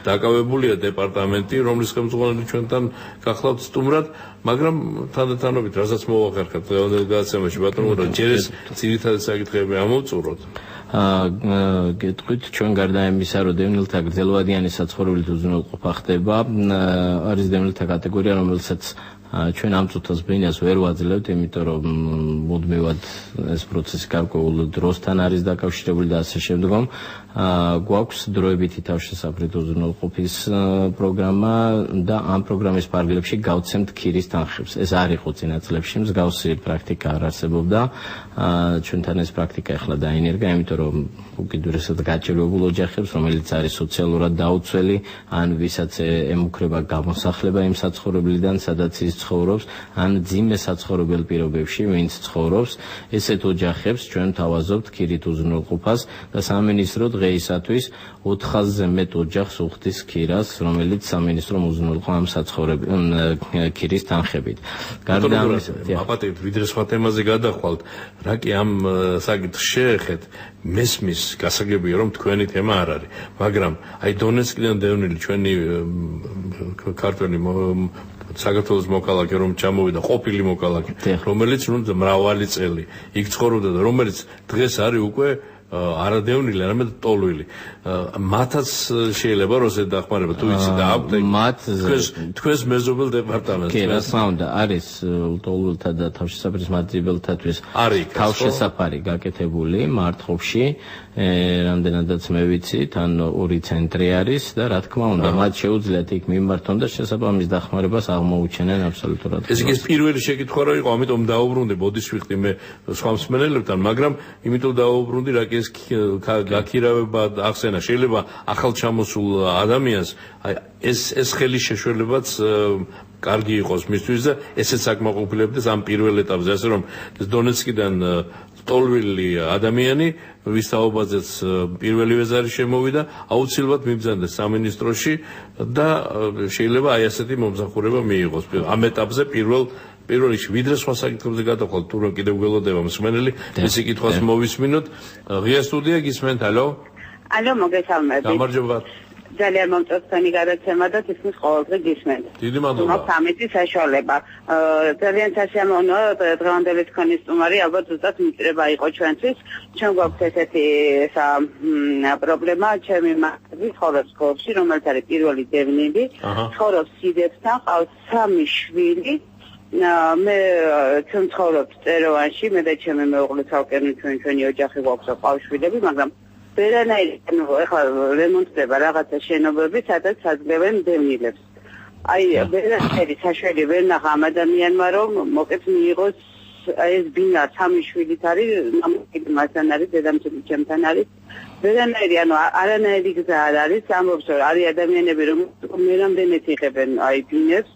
დაკავებულია დეპარტამენტი, რომლის ხელმძღვანელი ჩვენთან გახლავთ სტუმრად, მაგრამ თანდათანობით, რასაც მოვახერხებთ დღევანდელ გადაცემაში, ბატონო, ჯერ ეს ძირითადი საკითხები ამოვწუროთ. გეტყვით, ჩვენ გარდა იმისა, რომ დევნილთა გრძელვადიანი საცხოვრებლით უზრუნველყოფა ხდება, არის დევნილთა კატეგორია, რომელსაც ჩვენ ამ წუთას ბინას ვერ ვაძლევთ, იმიტომ რომ მუდმივად ეს პროცესი გარკვეულ დროსთან არის დაკავშირებული და ასე შემდგომ. გვაქვს დროებითი თავშესაფრით უზრუნველყოფის პროგრამა და ამ პროგრამის ფარგლებში გავცემთ ქირის თანხებს. ეს არ იყო წინა წლებში, მსგავსი პრაქტიკა არ არსებობდა. ჩვენთან ეს პრაქტიკა ახლა დაინერგა, იმიტომ რომ უკიდურესად გაჭირვებულ ოჯახებს, რომელიც არის სოციალურად დაუცველი, ან ვისაც ემუქრება გამოსახლება იმ საცხოვრებლიდან, სადაც ის ცხოვრობს, ან ძიმე საცხოვრებელ პირობებში, ვინც ცხოვრობს, ესეთ ოჯახებს ჩვენ თავაზობთ ქირით უზრუნველყოფას და სამინისტრო დღეისათვის 400-ზე მეტ ოჯახს უხდის ქირას, რომელიც სამინისტრომ უზრუნველყო ამ საცხოვრებელ ქირის თანხებით. გარდა ამისა, აპატივით, ვიდრე სხვა თემაზე გადახვალთ, რა კი ამ საკითხს შეეხეთ, მესმის გასაგებია, რომ თქვენი თემა არ არის, მაგრამ აი დონეცკიდან დევნილი ჩვენი ქართველი საქართველოს მოქალაქე, რომ ჩამოვიდა, ყოფილი მოქალაქე, რომელიც მრავალი წელი იქ ცხოვრობდა და რომელიც დღეს არის უკვე არადევნილი, არამედ ტოლვილი. მათაც შეიძლება როზე დახმარება, თუ იცი და აქვთ თქვენს მეზობელ დეპარტამენტს. კი, რა თქმა უნდა, არის ტოლვილთა და თავშესაფრის მარტივებელთათვის თავშესაფარი გაკეთებული მარტყოფში, რამდენადაც მე ვიცი, თან 2 ცენტრი არის და რა თქმა უნდა, მათ შეუძლიათ იქ მიმართონ და შესაბამის დახმარებას აღმოუჩენენ აბსოლუტურად. ეს იგი პირველი შეკითხვა რა იყო, ამიტომ დაუბრუნდი, ბოდის ვიხდი მე სხვა მსმენელებთან, მაგრამ იმიტომ დაუბრუნდი, რა კი ეს გაქირავება ახსენა, შეიძლება ახალჩამოსულ ადამიანს ეს ხელი შეშველებაც კარგი იყოს მისთვის და ესეც აკმაყოფილებდეს ამ პირველ ეტაპზე, ასე რომ დონეცკიდან ტოლვილი ადამიანი, ვის თაობაზეც პირველი ვეზარი შემოვიდა, აუცილებლად მიბრძანდეს სამინისტროში და შეიძლება აი ასეთი მომსახურება მიიღოს. ამ ეტაპზე პირველ რიგში, ვიდრე სხვა საკითხებზე გადახვალთ, თუ კიდევ გველოდება მსმენელი, ეს კითხვას მოვისმინოთ. ღია სტუდია გისმენთ, ალო? ალო, მოგესალმებით. გამარჯობა. ძალიან მომწონს თქვენი გადაცემა და თითქმის ყოველდღე გისმენთ. დიდი მადლობა. მაქვს ამეთი საშუალება. ძალიან სასიამოვნოა დღევანდელი თქვენი სტუმარი, ალბათ ზუსტად მიწრება იყო ჩვენთვის. ჩვენ გვაქვს ესეთი პრობლემა, ჩემი მამაკაცი ცხოვრობს გორში, რომელიც არის პირველი დევნილი, ცხოვრობს სიდებთან, ყავს 3 შვილი. მე ჩვენ ცხოვრობ წეროვანში, მე და ჩემი მეუღლე ცალკე ჩვენი ოჯახი გვაქვს ყავშვილები, მაგრამ ვერანაირი ეხლა რემონტდება რაღაცა შენობები, სადაც აძლევენ დევნილებს. აი, ვერანაირი საშველი ვერ ნახა ამ ადამიანმა, რომ მოკეთ მიიღოს ეს ბინა 3 შვილით არის, მამაკაცი მასთან არის, დედამიწები ჩემთან არის. ვერანაირი, ანუ არანაირი გზა არ არის, ამბობს, რომ არის ადამიანები, რომ მე რამდენიც იღებენ აი ბინებს.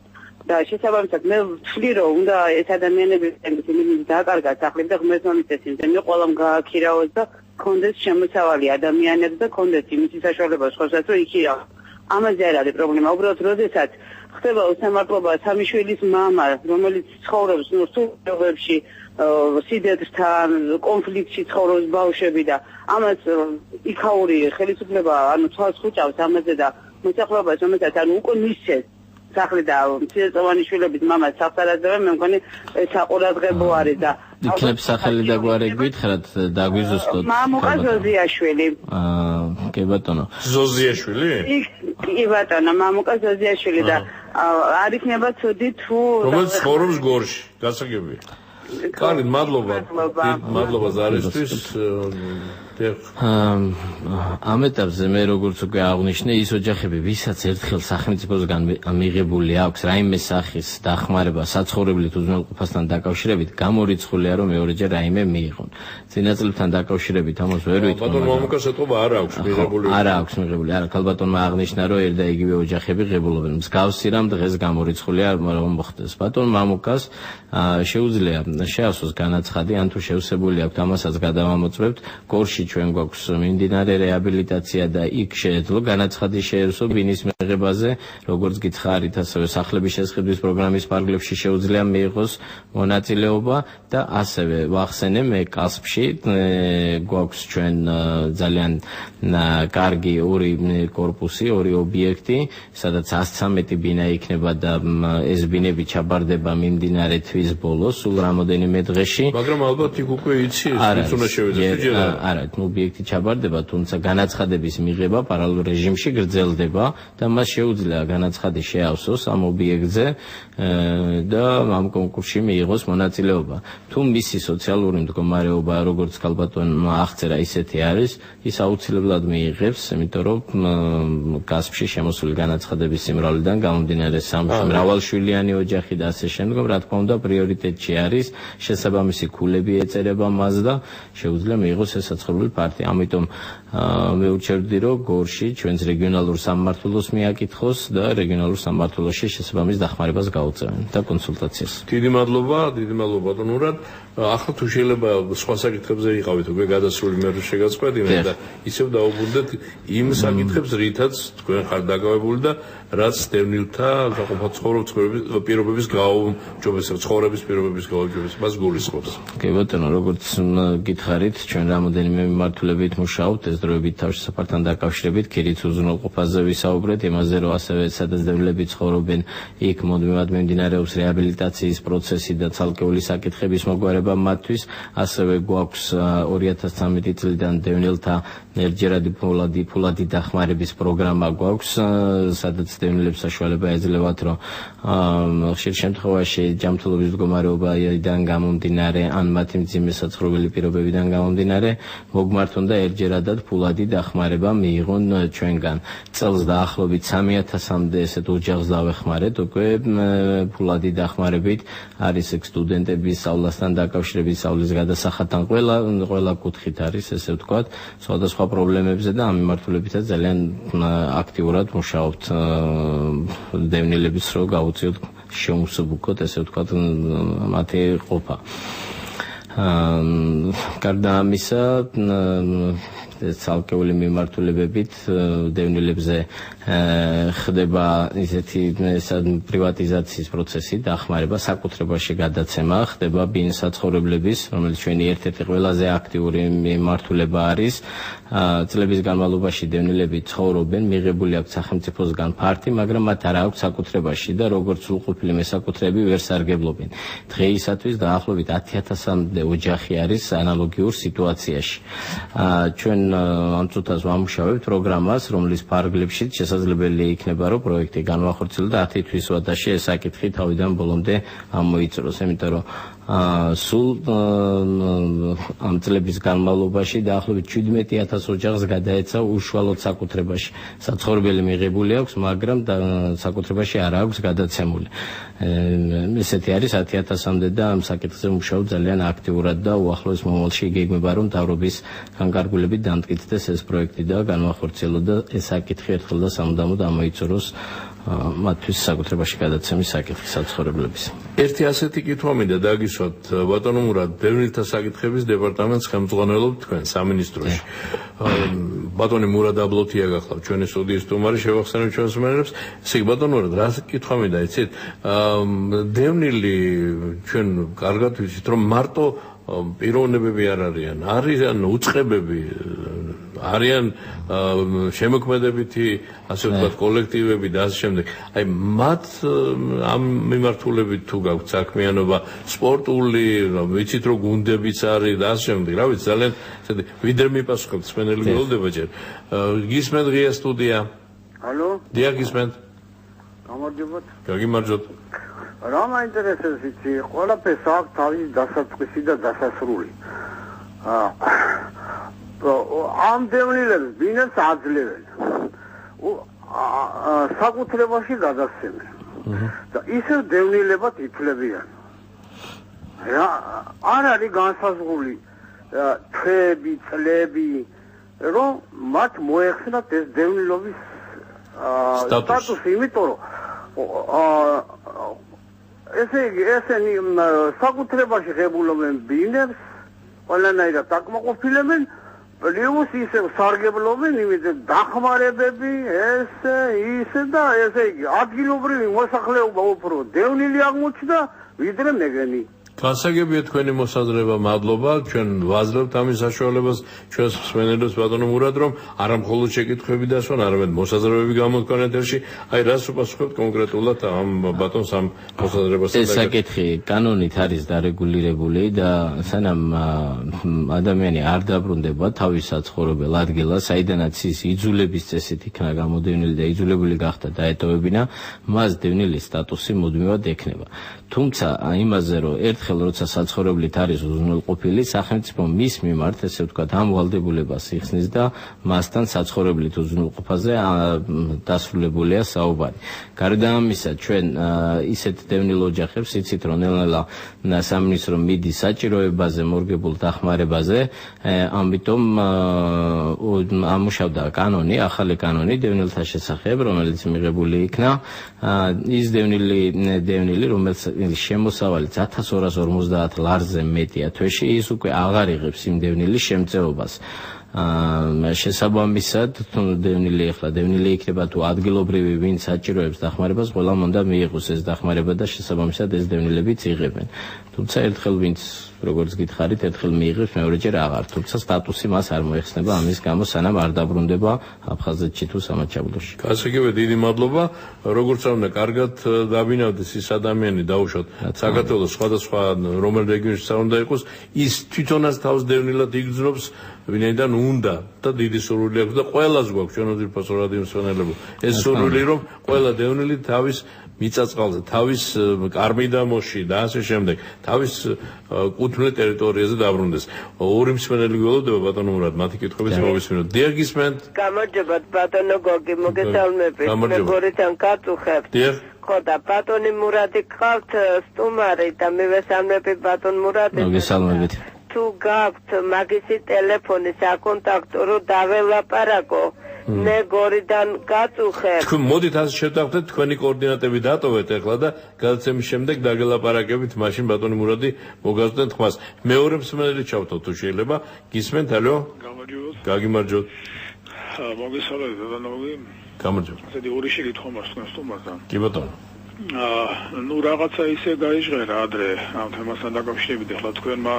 და შესაბამისად მე ვთვლი რომ უნდა ეს ადამიანები იმის დააკარგა სახლები და ღმერთმა მიწეს იმდენი ყველამ გააქირავოს და კონდეს შემოსავალი ადამიანებს და კონდეს იმის საშუალება სხვასაც რომ იქირავ. ამაზე არ არის პრობლემა, უბრალოდ როდესაც ხდება უსამართლობა 3 შვილის მამა, რომელიც ცხოვრობს სულში, სიდებთან, კონფლიქტში ცხოვრობს ბავშვები და ამას იქაური ხელისუფლება ანუ თვალს ხუჭავს ამაზე და მოსახლეობას რომელსაც ანუ უკვე მისცეს სახლი და მცირეწლოვანი შვილების მამას საფსარაძევენ, მე მგონი საყურადღებო არის და იქნებ სახელი და გვარი გითხრათ დაგვიზუსტოთ. მამუკა ზოზიაშვილი. კი ბატონო. ზოზიაშვილი? კი ბატონო, მამუკა ზოზიაშვილი და არ იქნება ცუდი თუ რომელიც ცხოვრობს გორში, გასაგებია. კარგი, მადლობა. მადლობა ზარისთვის. ამ ეტაპზე მე როგორც უკვე აღნიშნე, ის ოჯახები, ვისაც ერთხელ სახელმწიფოსგან მიღებული აქვს რაიმე სახის დახმარება საცხოვრებლით უზრუნველყოფასთან დაკავშირებით, გამორიცხულია რომ მეორეჯერ რაიმე მიიღონ. წინა წლებთან დაკავშირებით ამას ვერ ვიტყვი. ბატონ მამუკას ეტყობა არ აქვს მიღებული. არ აქვს მიღებული. არა, ქალბატონმა აღნიშნა რომ ერთ და იგივე ოჯახები ღებულობენ. მსგავსი რამ დღეს გამორიცხულია რომ მოხდეს. ბატონ მამუკას შეუძლია შეასვოს განაცხადი, ან თუ შევსებული აქვს ამასაც გადავამოწმებთ, გორში ჩვენ გვაქვს მიმდინარე რეაბილიტაცია და იქ შეეძლო განაცხადი შეეძლო ბინის მიღებაზე, როგორც გითხარით, ასევე სახლების შესყიდვის პროგრამის ფარგლებში შეუძლია მიიღოს მონაწილეობა და ასევე ვახსენე მე კასპში გვაქვს ჩვენ ძალიან კარგი ორი კორპუსი, ორი ობიექტი, სადაც 113 ბინა იქნება და ეს ბინები ჩაბარდება მიმდინარე თვის ბოლოს, სულ რამოდენიმე დღეში. მაგრამ ალბათ იქ უკვე იცი ეს უნდა შევედეს ჯერ არა, ობიექტი ჩაბარდება, თუმცა განაცხადების მიღება პარალელურ რეჟიმში გრძელდება და მას შეუძლია განაცხადი შეავსოს ამ ობიექტზე და ამ კონკურსში მიიღოს მონაწილეობა. თუ მისი სოციალური მდგომარეობა, როგორც ქალბატონმა აღწერა, ისეთი არის, ის აუცილებლად მიიღებს, იმიტომ რომ კასპში შემოსული განაცხადების სიმრავლიდან გამომდინარე მრავალშვილიანი ოჯახი და ასე შემდგომ, რა თქმა უნდა, პრიორიტეტში არის შესაბამისი ქულები ეწერება მას და შეუძლია მიიღოს ესაცხოვრებელი პარტია. ამიტომ მე ვუჩერდი, რომ გორში ჩვენს რეგიონალურ სამმართველოს მიაკითხოს და რეგიონალურ სამმართველოში შესაბამის დახმარებას გაუწევენ და კონსულტაციას. დიდი მადლობა ბატონ მურად. ახლა თუ შეიძლება სხვა საკითხებზე იყავით უკვე გადასული მე რო შეგაწყვეტინეთ და ისევ დაუბრუნდეთ იმ საკითხებს, რითაც თქვენ ხართ დაკავებული და რაც დევნილთა საყოფაცხოვრებო პირობების გაუმჯობესებას, ცხოვრების პირობების გაუმჯობესებას გულისხმობს. კი ბატონო, როგორც გითხარით, ჩვენ რამოდენიმე მიმართულებით მუშაობთ, ეს დროებით თავშესაფართან დაკავშირებით, ქირით უზრუნველყოფაზე ვისაუბრეთ, იმაზე რომ ასევე სადაც დევნილები ცხოვრობენ, იქ მუდმივად მიმდინარეობს რეაბილიტაციის პროცესი და ცალკეული საკითხების მოგვარება მათთვის, ასევე გვაქვს 2013 წლიდან დევნილთა ერთჯერადი ფულადი დახმარების პროგრამა გვაქვს, სადაც დევნილებს საშუალება ეძლევათ, რომ ხშირ შემთხვევაში ჯანმრთელობის მდგომარეობიდან გამომდინარე ან მათი მძიმე საცხოვრებელი პირობებიდან გამომდინარე მოგმართონ და ერთჯერადად ფულადი დახმარება მიიღონ ჩვენგან. წელს დაახლოებით 3000-მდე ესეთ ოჯახს დავეხმარეთ უკვე ფულადი დახმარებით, არის სტუდენტების სწავლასთან დაკავშირებით, სწავლის გადასახადთან ყველა კუთხით არის, ესე ვთქვათ, სხვადასხვა პრობლემებზე და ამ მიმართულებითაც ძალიან აქტიურად მუშაობთ დევნილების რო გაუწიოთ შეუმსუბუქოთ, ესე ვთქვათ, მათი ყოფა. გარდა ამისა, ცალკეული მიმართულებებით დევნილებზე ხდება ისეთი პრივატიზაციის პროცესი, დახმარება, საკუთრებაში გადაცემა ხდება ბინის საცხოვრებლების, რომელიც ჩვენი ერთ-ერთი ყველაზე აქტიური მიმართულება არის. წლების განმავლობაში დევნილები ცხოვრობენ, მიღებული აქვს სახელმწიფოსგან ფართი, მაგრამ მათ არ აქვს საკუთრებაში და როგორც სრულყოფილი მესაკუთრეები ვერ სარგებლობენ. დღეისათვის დაახლოებით 10000-მდე ოჯახი არის ანალოგიურ სიტუაციაში. ჩვენ ამ წუთას ვამუშავებთ პროგრამას, რომლის ფარგლებშიც შესაძლებელი იქნება, რომ პროექტი განვახორციელოს და 10 თვის ვადაში ეს საკითხი თავიდან ბოლომდე ამოიწუროს, იმიტომ რომ სულ ამ წლების განმავლობაში დაახლოებით 17000 ოჯახს გადაეცა უშუალოდ საკუთრებაში. საცხოვრებელი მიღებული აქვს, მაგრამ საკუთრებაში არ აქვს გადაცემული. ესეთი არის 10000-მდე და ამ საკითხზე მუშაობ ძალიან აქტიურად და უახლოეს მომავალში იგეგმება, რომ მთავრობის განკარგულებით დამტკიცდეს ეს პროექტი და განვახორციელოს და ეს საკითხი ერთხელ და სამუდამოდ ამოიწუროს მათთვის საკუთრებაში გადაცემის საკითხი საცხოვრებლების. ერთი ასეთი კითხვა მინდა დაგისვათ, ბატონო მურად, დევნილთა საკითხების დეპარტამენტს ხელმძღვანელობთ თქვენ სამინისტროში. ბატონი მურად აბლოთია გახლავთ, ჩვენი სტუდიის სტუმარი, შევახსენებ ჩვენს მსმენელებს. ესე იგი, ბატონო მურად, რა კითხვა მინდა იცით? დევნილი ჩვენ კარგად ვიცით, რომ მარტო პიროვნებები არ არიან უწყებები, არიან შემოქმედებითი, ასე ვთქვათ, კოლექტივები და ასე შემდეგ. აი მათ ამ მიმართულებით თუ გაქვთ საქმიანობა, სპორტული, ვიცით რომ გუნდებიც არის და ასე შემდეგ. რა ვიცი, ძალიან ესეთი ვიდრე მიპასუხებთ, სპენელი გველოდება ჯერ. გისმენთ ღია სტუდია? ალო? დიახ, გისმენთ. გამარჯობათ. გაგიმარჯოთ. რა მაინტერესებს იცი, ყველაფერს აქვს თავის დასაწყისი და დასასრული. ამ დევნილებს ბინას აძლევენ. საკუთრებაში გადასცემენ. და ისევ დევნილებად ითვლებიან. არ არის განსაზღვრული თვეები, წლები, რომ მათ მოეხსნათ ეს დევნილობის სტატუსი, იმიტომ რომ ესე იგი, ესენი საკუთრებაში ღებულობენ ბინებს, ყველანაირად აკმაყოფილებენ პლუს ისე სარგებლობენ იმით დახმარებები ესე ისე და ესე იგი ადგილობრივი მოსახლეობა უფრო დევნილი აღმოჩნდა ვიდრე მეგენი გასაგებია თქვენი მოსაზრება, მადლობა. ჩვენ ვაძლევთ ამის საშუალებას ჩვენს მსმენელებს ბატონო მურად, რომ არა მხოლოდ შეკითხვები დასვან, არამედ მოსაზრებები გამოთქვან ეთერში. აი რას უპასუხებთ კონკრეტულად ამ ბატონს ამ მოსაზრებასთან? ეს საკითხი კანონით არის დარეგულირებული და სანამ ადამიანი არ დაბრუნდება თავის საცხოვრებელ ადგილას, საიდანაც ის იძულების წესით იქნა გამოდევნილი და იძულებული გახდა დაეტოვებინა, მას დევნილის სტატუსი მუდმივად ექნება. თუმცა იმაზე რომ ერთხელ როცა საცხოვრებლით არის უზრუნველყოფილი, სახელმწიფო მის მიმართ ესე ვთქვათ ამ ვალდებულებას იხსნის და მასთან საცხოვრებლით უზრუნველყოფაზე დასრულებულია საუბარი. გარდა ამისა, ჩვენ ისეთ დევნილ ოჯახებს იცით რომ ნელ-ნელა სამინისტრო მიდის საჭიროებაზე მორგებულ დახმარებაზე, ამიტომ ამუშავდა კანონი, ახალი კანონი დევნილთა შესახებ, რომელიც მიღებული იქნა. ის დევნილი, რომელიც შემოსავალიც 1250 ლარზე მეტია თვეში, ის უკვე აღარ იღებს იმ დევნილის შემწეობას. შესაბამისად, დევნილი იქნება თუ ადგილობრივი, ვინც საჭიროებს დახმარებას, ყველამ უნდა მიიღოს ეს დახმარება და შესაბამისად ეს დევნილებიც იღებენ. თუმცა ერთხელ ვინც როგორც გითხარით, ერთხელ მიიღებს, მეორეჯერ აღარ. თუმცა სტატუსი მას არ მოეხსნება ამის გამო, სანამ არ დაბრუნდება აფხაზეთში თუ სამაჩაბლოში. გასაგებია, დიდი მადლობა. როგორც უნდა კარგად დაბინავდეს ის ადამიანი, დაუშვათ საქართველოს სხვადასხვა რომელ რეგიონში უნდა იყოს, ის თვითონაც თავს დევნილად იგრძნობს, ვინაიდან უნდა და დიდი სურვილი აქვს და ყველას გვაქვს ჩვენ უძირფასო რადიო მსმენელებო. ეს სურვილი რომ ყველა დევნილი თავის მიწაწყალზე, თავის კარმიდამოში და ასე შემდეგ, თავის კუთვნილ ტერიტორიაზე დაბრუნდეს. ორი მსმენელი გველოდება ბატონო მურად, მათი კითხვების მოვისმინოთ. დიახ, გისმენთ? გამარჯობათ ბატონო გოგი, მოგესალმებით. მეგორიდან გაწუხებთ. დიახ. ხო და ბატონი მურადი გყავთ სტუმარი და მივესალმები ბატონ მურადი. მოგესალმებით. თუ გაქვთ მაგისი ტელეფონი საკონტაქტო რომ დაველაპარაკო, მეგორიდან გაწუხებთ. თქვენ მოდით ასე შევდახდეთ, თქვენი კოორდინატები დატოვეთ ახლა და გადაცემის შემდეგ დაგელაპარაკებით, მაშინ ბატონი მურადი მოგაზრდეთ ხმას. მეორე მსმენელი ჩავთოთ თუ შეიძლება. გისმენთ, ალო? გამარჯობათ. გაგიმარჯობთ. მოგესალმებით ბატონო გოგი. გამარჯობთ. ესეთი ორი შეკითხვა მაქვს თქვენ სტუმართან. კი ბატონო. ნუ რაღაცა ისე გაიჟღერა ადრე ამ თემასთან დაკავშირებით. ახლა თქვენმა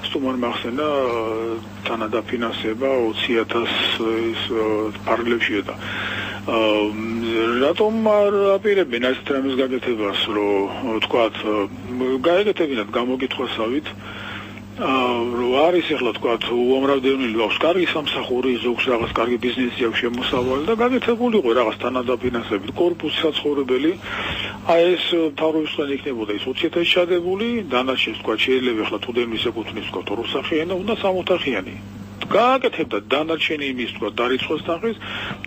სტუმარმა ახსენა თანადაფინანსება 20,000 ის პარლებში და რატომ არ აპირებენ ეს თემის გაკეთებას, რომ თქვათ გაეკეთებინათ გამოკითხვასავით რომ არის ახლა თქვათ უამრავ დევნილი აქვს კარგი სამსახური, ზოგს რაღაც კარგი ბიზნესი აქვს შემოსავალი და გაკეთებული იყო რაღაც თანადაფინანსებით კორპუსი საცხოვრებელი. აი ეს თავრობისგან იქნებოდა ის 20,000 ჩადებული, დანარჩენს თქვათ შეიძლება ახლა თუ დევნის ეკუთვნის თქვათ 2 ოთახიანი, უნდა 3 ოთახიანი. გააკეთებდა დანარჩენი იმის თქვათ დარიცხვის თანხის,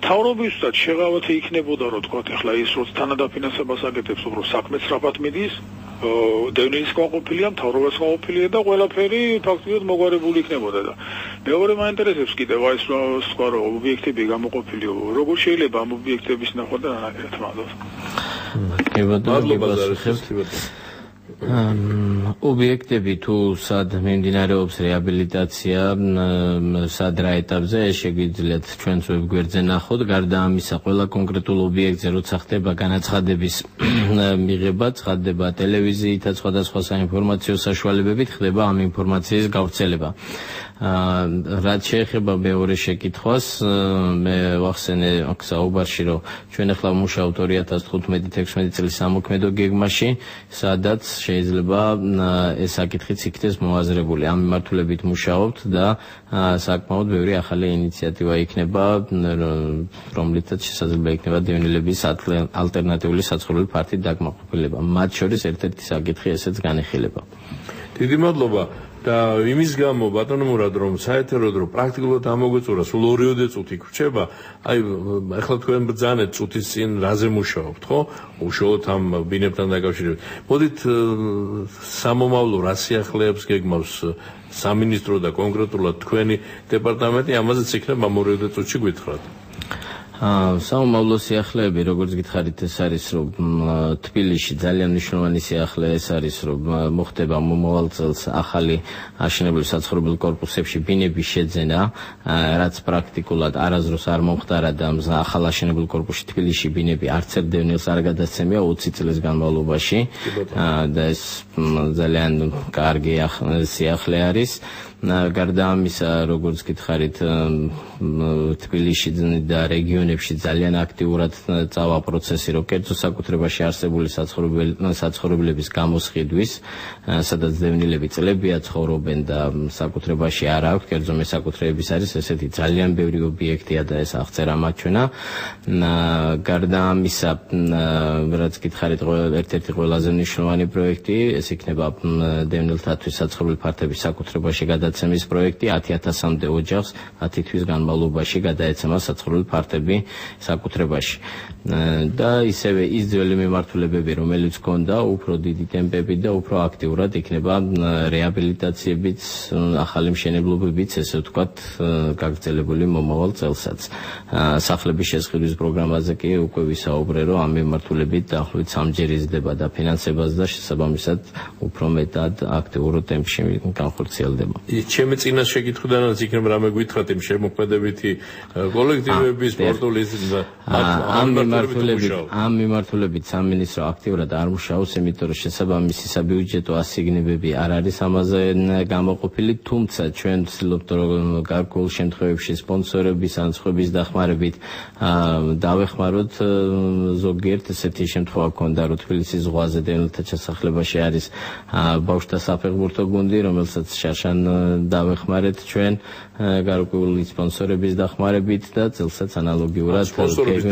თავრობისგან შეღავათი იქნებოდა რომ თქვათ ახლა ის როც თანადაფინანსებას აკეთებს, უფრო საქმე სწრაფად მიდის. დევნის გაყოფილია, მთავრობას გაყოფილია და ყველაფერი ფაქტობრივად მოგვარებული იქნებოდა და მეორე მაინტერესებს კიდევ აი ეს სხვა ობიექტები გამოყოფილი, როგორ შეიძლება ამ ობიექტების ნახვა და რა თქმა უნდა. მადლობა ზარისხებთ. ობიექტები თუ სად მიმდინარეობს რეაბილიტაცია, სად რა ეტაპზე, შეგვიძლიათ ჩვენც ვებგვერდზე ნახოთ. გარდა ამისა, ყველა კონკრეტულ ობიექტზე როცა ხდება განაცხადების მიღება, ცხადდება ტელევიზიითაც სხვადასხვა საინფორმაციო საშუალებებით, ხდება ამ ინფორმაციის გავრცელება. რაც შეეხება მეორე შეკითხვას, მე ვახსენე აქ საუბარში, რომ ჩვენ ახლა ვმუშაობთ 2015-16 წლის სამოქმედო გეგმაში, სადაც შეიძლება ეს საკითხიც იქნეს მოაზრებული. ამ მიმართულებით მუშაობთ და საკმაოდ ბევრი ახალი ინიციატივა იქნება, რომლითაც შესაძლებელი იქნება დევნილების ალტერნატიული საცხოვრებელი ფართით დაკმაყოფილება. მათ შორის ერთ-ერთი საკითხი ესეც განიხილება. დიდი მადლობა. და იმის გამო ბატონო მურად რომ საეთეროდ რომ პრაქტიკულად ამოგვეწურა სულ 2 წუთი გრჩება, აი ახლა თქვენ ბრძანეთ წუთის წინ რაზე მუშაობთ, ხო? უშუალოდ ამ ბინებთან დაკავშირებით. მოდით სამომავლო რა სიახლეებს გეგმავს სამინისტრო და კონკრეტულად თქვენი დეპარტამენტი, ამაზეც იქნება ამ 2 წუთში გვითხრათ. საომავლო სიახლეები, როგორც გითხარით, ეს არის, რომ თბილისში ძალიან მნიშვნელოვანი სიახლე ეს არის, რომ მოხდება მომავალ წელს ახალი აშენებული საცხოვრებელ კორპუსებში ბინების შეძენა, რაც პრაქტიკულად არასდროს არ მომხდარა და ახალ აშენებულ კორპუსში თბილისში ბინები არც ერთ დევნილს არ გადასცემია 20 წლის განმავლობაში და ეს ძალიან კარგი სიახლე არის. გარდა ამისა, როგორც გითხარით, თბილისში და რეგიონებში ძალიან აქტიურად წავა პროცესი, რომ კერძო საკუთრებაში არსებული საცხოვრებლების გამოსყიდვის, სადაც დევნილები წლებია ცხოვრობენ და საკუთრებაში არ აქვს კერძო მესაკუთრეების არის ესეთი ძალიან ბევრი ობიექტია და ეს აღწერა მაჩვენა. გარდა ამისა, რაც გითხარით, ერთ-ერთი ყველაზე მნიშვნელოვანი პროექტი, ეს იქნება დევნილთათვის საცხოვრებელი ფართების საკუთრებაში გადაცემის პროექტი 10,000-მდე ოჯახს 10 თვის განმავლობაში გადაეცემა საცხოვრებელი ფართები საკუთრებაში. და ისევე ის ძველი მიმართულებები, რომელიც ჰქონდა, უფრო დიდი ტემპებით და უფრო აქტიურად იქნება რეაბილიტაციებიც, ახალი მშენებლობებიც, ესე ვთქვათ, გაგრძელებული მომავალ წელსაც. სახლების შესყიდვის პროგრამაზე კი უკვე ვისაუბრე, რომ ამ მიმართულებით დაახლოებით 3-ჯერ იზრდება და ფინანსებაც და შესაბამისად უფრო მეტად აქტიურ ტემპში განხორციელდება. ჩემი წინა შეკითხვიდანაც იქნება რამე გითხრათ იმ შემოქმედებითი კოლექტივების სპორტული ამ მიმართულებით სამინისტრო აქტიურად არ მუშაობს, იმიტომ რომ შესაბამისი საბიუჯეტო ასიგნებები არ არის ამაზე გამოყოფილი, თუმცა ჩვენ ვცდილობთ, რომ გარკვეულ შემთხვევებში სპონსორების ან სხვების დახმარებით დავეხმაროთ. ზოგიერთ ესეთი შემთხვევა ჰქონდა, რომ თბილისის ზღვაზე დევნილთა ჩასახლებაში არის ბავშვთა საფეხბურთო გუნდი, რომელსაც შარშან დავეხმარეთ ჩვენ გარკვეული სპონსორების დახმარებით და წელსაც ანალოგიურად სპონსორების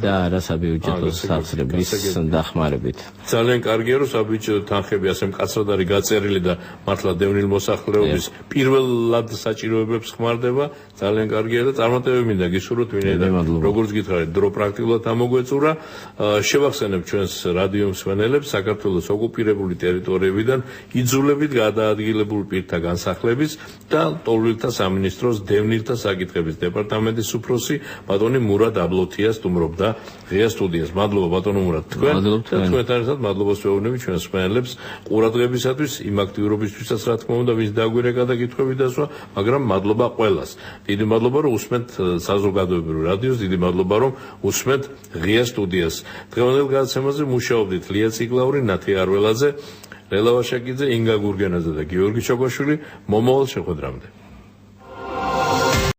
და არა საბიუჯეტო სახსრების დახმარებით. ძალიან კარგია, რომ საბიუჯეტო თანხები ასე მკაცრად არის გაწერილი და მართლა დევნილ მოსახლეობის პირველად საჭიროებებს ხმარდება. ძალიან კარგია და წარმატებები მინდა გისურვოთ, ვინაიდან როგორც გითხრათ, დრო პრაქტიკულად ამოგვეწურა. შევახსენებ ჩვენს რადიო მსმენელებს საქართველოს ოკუპირებული ტერიტორიებიდან იძულებით გადაადგილებულ პირთა განსახლების და ტოლვილთა სამინისტროს დევნილთა საკითხების დეპარტამენტის უფროსი ბატონი მურად აბლოთია სტუმრობდა ღია სტუდიას. მადლობა ბატონო მურად თქვენ და თქვენთან ერთად მადლობას ვეუბნები ჩვენს მსმენელებს ყურადღებისათვის, იმ აქტიურობისთვისაც რა თქმა უნდა, ვის დაგვირეკა და კითხვები დასვა, მაგრამ მადლობა ყველას. დიდი მადლობა, რომ უსმენთ საზოგადოებრივ რადიოს, დიდი მადლობა, რომ უსმენთ ღია სტუდიას. დღევანდელ გადაცემაზე მუშაობდით ლია ციკლაური, ნათი არველაძე, ლელა ვაშაკიძე, ინგა გურგენაძე და გიორგი ჩოკვაშვილი. მომავალ შეხვედრამდე.